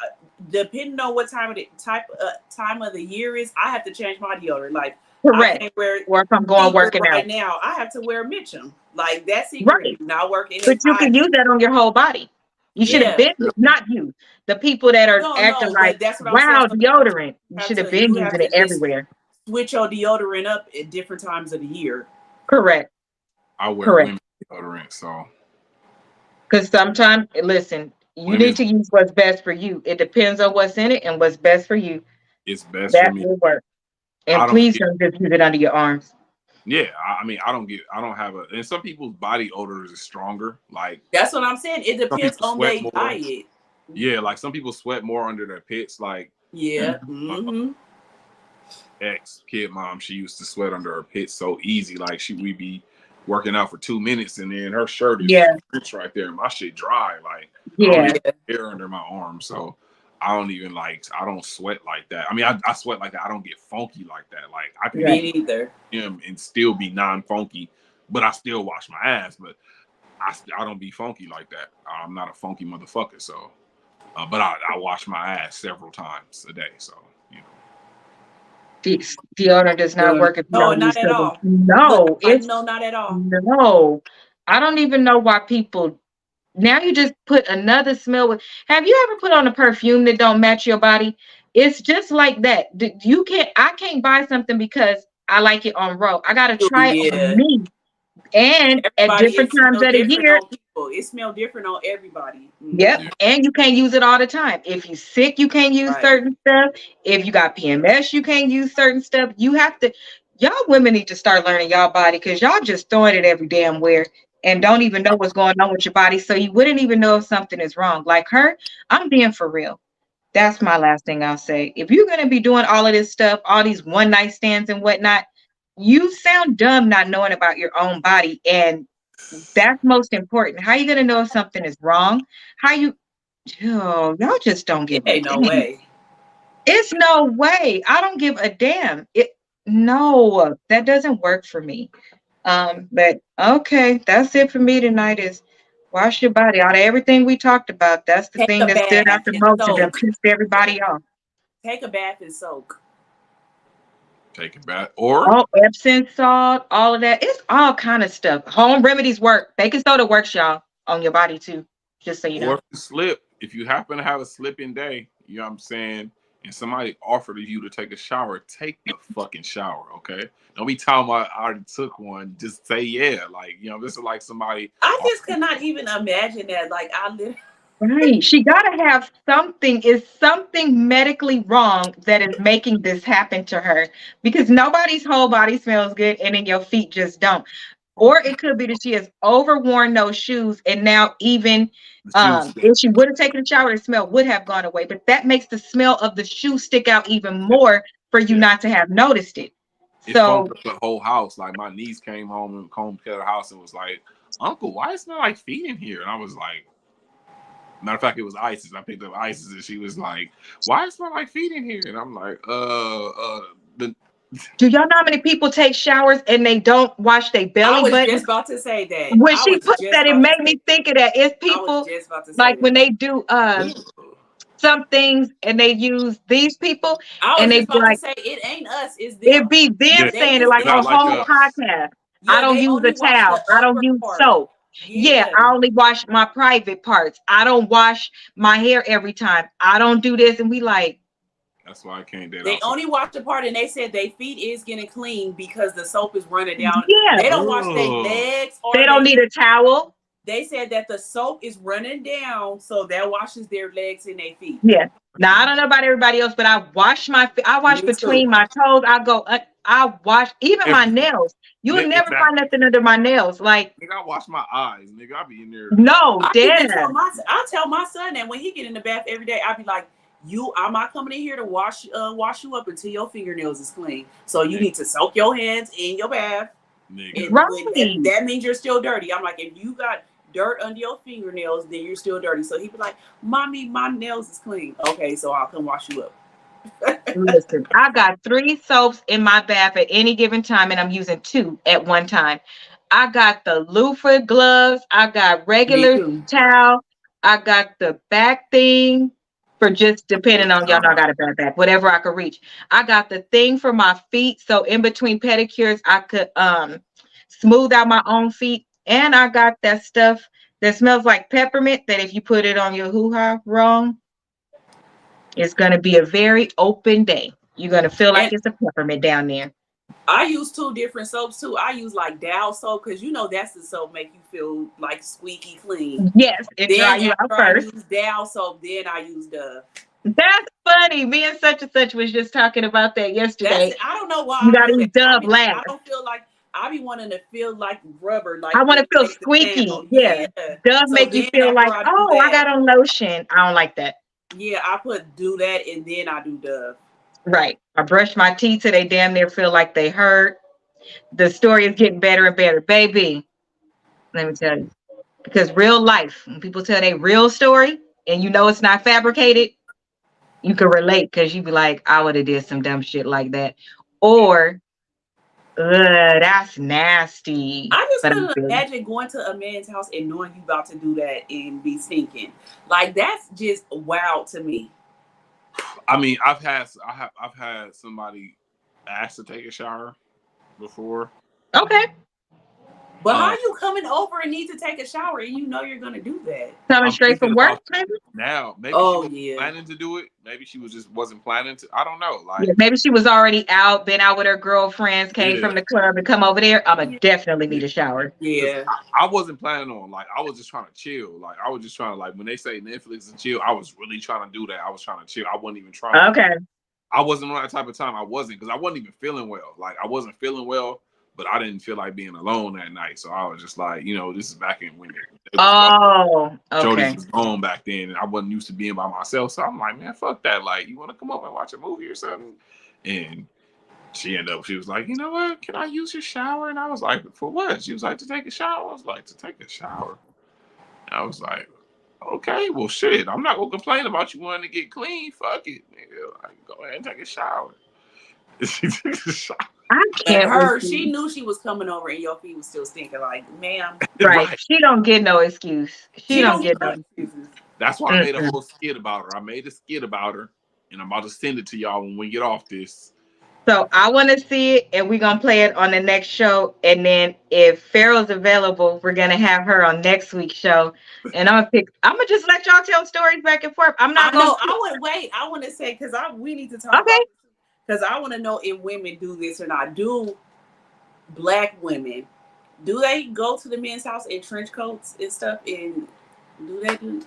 S3: depending on what time of the year is, I have to change my deodorant. Like,
S1: correct.
S3: I can't wear
S1: or if I'm going working
S3: right
S1: out
S3: now, I have to wear Mitchum. Like, that Secret not working.
S1: But you can use that on your whole body. You should have been, not you, the people that are acting like, wow, deodorant. You should have been using it everywhere.
S3: Switch your deodorant up at different times of the year.
S1: Correct.
S2: I wear women's deodorant, so.
S1: Because sometimes, listen, you need to use what's best for you. It depends on what's in it and what's best for you.
S2: It's best
S1: that
S2: for me.
S1: That will work. And please don't just use it under your arms.
S2: Yeah, I mean, I don't have and some people's body odors is stronger. Like,
S3: that's what I'm saying. It depends on their diet.
S2: Yeah, like some people sweat more under their pits. Like,
S3: yeah.
S2: Ex-kid mom, she used to sweat under her pits so easy. Like, we'd be working out for 2 minutes, and then her shirt is right there, and my shit dry. Like, I don't even have hair under my arm, so I don't sweat like that. I mean, I sweat like that. I don't get funky like that. Like, I can
S3: eat
S2: and still be non-funky, but I still wash my ass. But I don't be funky like that. I'm not a funky motherfucker. So, but I wash my ass several times a day. So, you know,
S1: deodorant does not work if you don't
S3: not at all.
S1: No,
S3: no, not at all.
S1: No, I don't even know why people Now you just put another smell with. Have you ever put on a perfume that don't match your body? It's just like that. You can't. I can't buy something because I like it on Ro. I gotta try it on
S3: Yeah.
S1: me, and at
S3: Everybody,
S1: different
S3: it
S1: times
S3: smells
S1: of the
S3: different
S1: year.
S3: on people. It smells different on everybody.
S1: Yep, and you can't use it all the time. If you're sick, you can't use
S3: Right.
S1: certain stuff. If you got PMS, you can't use certain stuff. You have to. Y'all women need to start learning y'all body because y'all just throwing it every damn where and don't even know what's going on with your body. So you wouldn't even know if something is wrong. Like her, I'm being for real. That's my last thing I'll say. If you're gonna be doing all of this stuff, all these one night stands and whatnot, you sound dumb not knowing about your own body, and that's most important. How you gonna know if something is wrong? How you? Oh, y'all just don't
S3: It
S1: give a
S3: ain't no
S1: damn.
S3: way.
S1: It's no way. I don't give a damn. No, that doesn't work for me. But okay, that's it for me tonight. Is wash your body. Out of everything we talked about, that's the
S3: Take
S1: thing
S3: a
S1: that stood out
S3: bath
S1: the
S3: and
S1: most and that
S3: soak.
S1: pissed everybody off.
S3: Take a bath and soak.
S2: Take it back. Or
S1: All Epsom salt, all of that. It's all kind of stuff. Home remedies work. Baking soda works, y'all, on your body too. Just so you
S2: or
S1: know.
S2: if you slip, if you happen to have a slipping day, you know what I'm saying, and somebody offered you to take a shower, take the fucking shower, okay? Don't be talking about I already took one. Just say yeah. Like, you know, this is like somebody.
S3: I just cannot even imagine that. Like I live.
S1: Right. She gotta have something. Is something medically wrong that is making this happen to her? Because nobody's whole body smells good and then your feet just don't. Or it could be that she has overworn those shoes and now even if she would have taken a shower, the smell would have gone away. But that makes the smell of the shoe stick out even more for you not to have noticed it.
S2: It
S1: So
S2: funked up the whole house. Like my niece came home and combed the house and was like, "Uncle, why it smell like feet in here?" And I was like, matter of fact, it was Isis. I picked up Isis and she was like, "Why it smell like feet in here?" And I'm like,
S1: do y'all know how many people take showers and they don't wash their
S3: I
S1: belly
S3: was
S1: button?
S3: just about to say that.
S1: When
S3: I
S1: she
S3: was
S1: put
S3: just
S1: that, it
S3: about to
S1: made
S3: say.
S1: me think of that. It's
S3: I was
S1: people
S3: just about to say
S1: like
S3: that.
S1: when they do some things and they use these people
S3: I
S1: and
S3: was
S1: they
S3: just
S1: be
S3: about to
S1: like,
S3: say it ain't us, it's
S1: it
S3: them.
S1: be them
S2: yeah,
S3: They
S1: saying it
S3: just
S1: like
S3: they
S1: on
S2: not like
S1: whole
S3: only
S2: us.
S1: podcast. I
S3: yeah,
S1: don't
S3: they
S1: use a
S3: only watch
S1: towel.
S3: the
S1: I don't
S3: upper
S1: use
S3: part.
S1: soap. Yeah,
S3: Yeah.
S1: I only wash my private parts. I don't wash my hair every time. I don't do this. And we like,
S2: That's why I can't date
S3: They
S2: outside.
S3: only wash the part and they said their feet is getting clean because the soap is running down.
S1: yeah,
S3: They don't wash their legs or
S1: they don't need a towel.
S3: they said that the soap is running down, so that washes their legs and their feet.
S1: Yeah. Now I don't know about everybody else, but I wash I wash
S3: Me too.
S1: between my toes. I wash even my
S2: Everything.
S1: nails. You'll never find
S2: Exactly.
S1: nothing under my nails. Like,
S2: Nigga, I wash my eyes. Nigga, I be in there.
S1: no,
S3: I
S1: dead.
S3: even tell my son that when he get in the bath every day, I be like, I'm not coming in here to wash you up until your fingernails is clean. So you need to soak your hands in your bath.
S2: Nigga.
S1: Right.
S3: That means you're still dirty. I'm like, if you got dirt under your fingernails, then you're still dirty. So he be like, "Mommy, my nails is clean." Okay, so I'll come wash you up.
S1: Listen, I got 3 soaps in my bath at any given time, and I'm using 2 at one time. I got the loofah gloves. I got
S3: Me
S1: regular
S3: too.
S1: towel. I got the back thing for just depending on y'all know I got a bad back, whatever I could reach. I got the thing for my feet, so in between pedicures, I could smooth out my own feet. And I got that stuff that smells like peppermint that if you put it on your hoo-ha wrong, it's going to be a very open day. You're going to feel like
S3: And
S1: it's a peppermint down there.
S3: I use 2 different soaps too. I use like Dow soap because that's the soap make you feel like squeaky clean.
S1: Yes, it dry
S3: Then
S1: you out
S3: after I
S1: first.
S3: use Dow soap, then I use Dove.
S1: That's funny. Me and such and such was just talking about that yesterday.
S3: I don't know why
S1: You
S3: I
S1: got
S3: do
S1: to use
S3: that.
S1: Dove last.
S3: I don't feel like I be wanting to feel like rubber, like
S1: I want to feel
S3: take the
S1: squeaky.
S3: sound.
S1: Yeah.
S3: Yeah.
S1: Dove
S3: So
S1: make you
S3: then
S1: feel
S3: after
S1: like,
S3: I do
S1: oh, I
S3: that,
S1: got on lotion. I don't like that.
S3: yeah, I do that and then I do Dove.
S1: Right. I brush my teeth till they damn near feel like they hurt. The story is getting better and better. Baby, let me tell you. Because real life, when people tell their real story and you know it's not fabricated, you can relate because you be like, I would have did some dumb shit like that. Or, that's nasty.
S3: I just
S1: But I
S3: couldn't
S1: feel
S3: imagine going to a man's house and knowing you about to do that and be stinking. Like that's just wild to me.
S2: I mean, I've had somebody ask to take a shower before.
S1: okay.
S3: But how are you coming over and need to take a shower and you know you're gonna do that?
S1: Coming straight from work, maybe?
S2: Now, maybe she was planning to do it. Maybe she was just wasn't planning to. I don't know. Like
S1: maybe she was already out, been out with her girlfriends, came from the club and come over there. I'ma definitely need a shower.
S3: Yeah.
S2: I wasn't planning on, like, I was just trying to chill. Like, I was just trying to, like, when they say Netflix and chill, I was really trying to do that. I was trying to chill. I wasn't even trying.
S1: Okay.
S2: I wasn't on that type of time. I wasn't, because I wasn't even feeling well. Like, I wasn't feeling well, but I didn't feel like being alone that night. So I was just like, you know, this is back in when Jody was gone back then, and I wasn't used to being by myself. So I'm like, man, fuck that. Like, you want to come up and watch a movie or something? And she was like, you know what? Can I use your shower? And I was like, for what? She was like, to take a shower. I was like, to take a shower. And I was like, okay, well, shit. I'm not gonna complain about you wanting to get clean. Fuck it, nigga. Like, go ahead and take a shower. She took a shower.
S1: I can't.
S3: She knew she was coming over, and your feet was still stinking. Like, ma'am,
S1: right? She don't get no excuse. She don't get no excuses.
S2: That's why I made a whole skit about her. I made a skit about her, and I'm about to send it to y'all when we get off this.
S1: So I want to see it, and we're gonna play it on the next show. And then if Farrell's available, we're gonna have her on next week's show. And I'm gonna just let y'all tell stories back and forth. I'm not gonna.
S3: I want to say because we need to talk. Okay. Because I want to know if women do this or not. Do Black women, do they go to the men's house in trench coats and stuff? And do they do?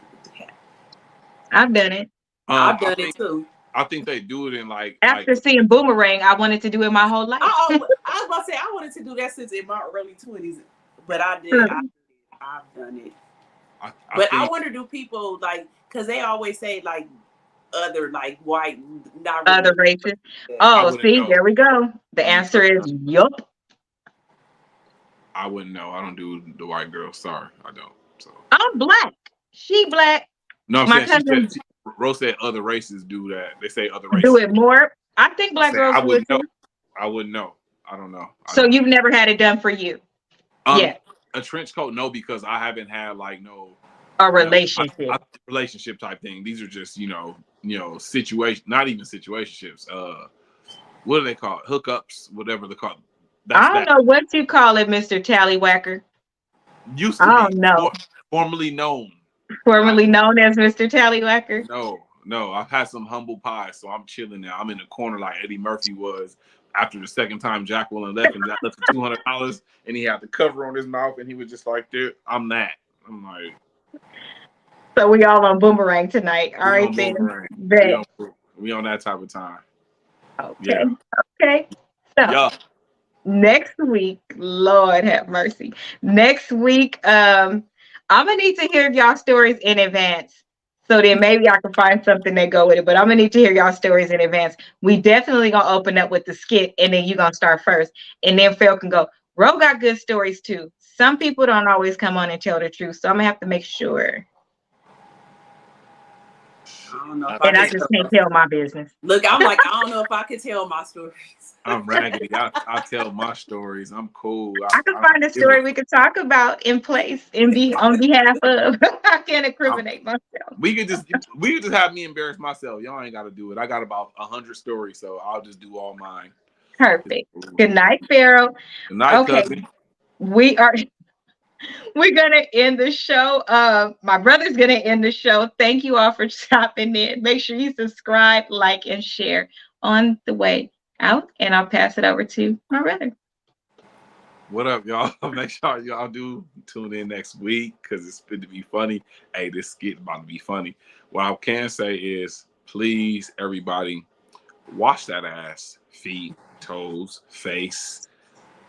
S1: I've done it.
S3: I've done it too.
S2: I think they do it in like
S1: after seeing Boomerang. I wanted to do it my whole life.
S3: I was about to say I wanted to do that since in my early 20s, but I did. I've done it. I wonder, do people like? Because they always say like other like white, not really
S1: other races. Oh, see, there we go. The answer is yup.
S2: I wouldn't know. I don't do the white girl. Sorry, I don't. So
S1: I'm Black. She Black.
S2: No, I'm saying Rose said other races do that. They say other races
S1: do it more. I think Black girls
S2: I wouldn't
S1: know.
S2: I wouldn't know. I don't know.
S1: So you've never had it done for you? Yeah.
S2: A trench coat, no, because I haven't had like
S1: a relationship.
S2: Relationship type thing. These are just, situation, not even situationships. What do they call it? Hookups, whatever they call it.
S1: I don't know what you call it, Mr. Tallywhacker.
S2: Used to be know. Formerly known.
S1: Formerly known as Mr. Tallywhacker?
S2: No. I've had some humble pie, so I'm chilling now. I'm in the corner like Eddie Murphy was after the second time Jacqueline left, and Jack left for $200, and he had the cover on his mouth, and he was just like, dude, I'm that. I'm like.
S1: So we all on Boomerang tonight. All right, then.
S2: We on that type of time.
S1: Okay. Yeah. Okay. So next week, Lord have mercy. Next week, I'm gonna need to hear y'all stories in advance. So then maybe I can find something that go with it. But I'm gonna need to hear y'all stories in advance. We definitely gonna open up with the skit, and then you're gonna start first. And then Phil can go. Ro got good stories too. Some people don't always come on and tell the truth. So I'm gonna have to make sure.
S3: I don't know.
S1: I just can't tell my business.
S3: Look, I'm like, I don't know if I can tell my stories.
S2: I'm raggedy. I tell my stories. I'm cool.
S1: I can find a story we could talk about in place on behalf of. I can't incriminate myself.
S2: We could just have me embarrass myself. Y'all ain't got to do it. I got about 100 stories, so I'll just do all mine.
S1: Perfect. Good night, Farrell.
S2: Good night, cousin.
S1: We're gonna end the show. My brother's gonna end the show. Thank you all for stopping in. Make sure you subscribe, like, and share on the way out. And I'll pass it over to my brother.
S2: What up, y'all? Make sure y'all do tune in next week because it's good to be funny. Hey, this skit about to be funny. What I can say is, please, everybody, wash that ass, feet, toes, face,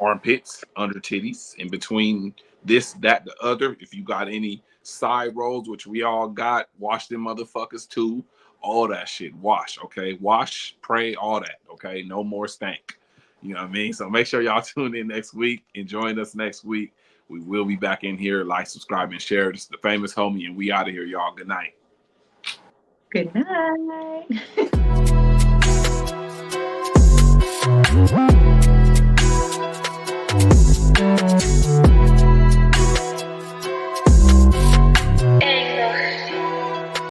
S2: armpits, under titties, in between this, that, the other. If you got any side rolls, which we all got, wash them motherfuckers too. All that shit, wash, okay? Wash, pray, all that, okay? No more stank. You know what I mean? So make sure y'all tune in next week and join us next week. We will be back in here. Like, subscribe, and share. This is the famous homie, and we out of here, y'all. Good night.
S1: Good night.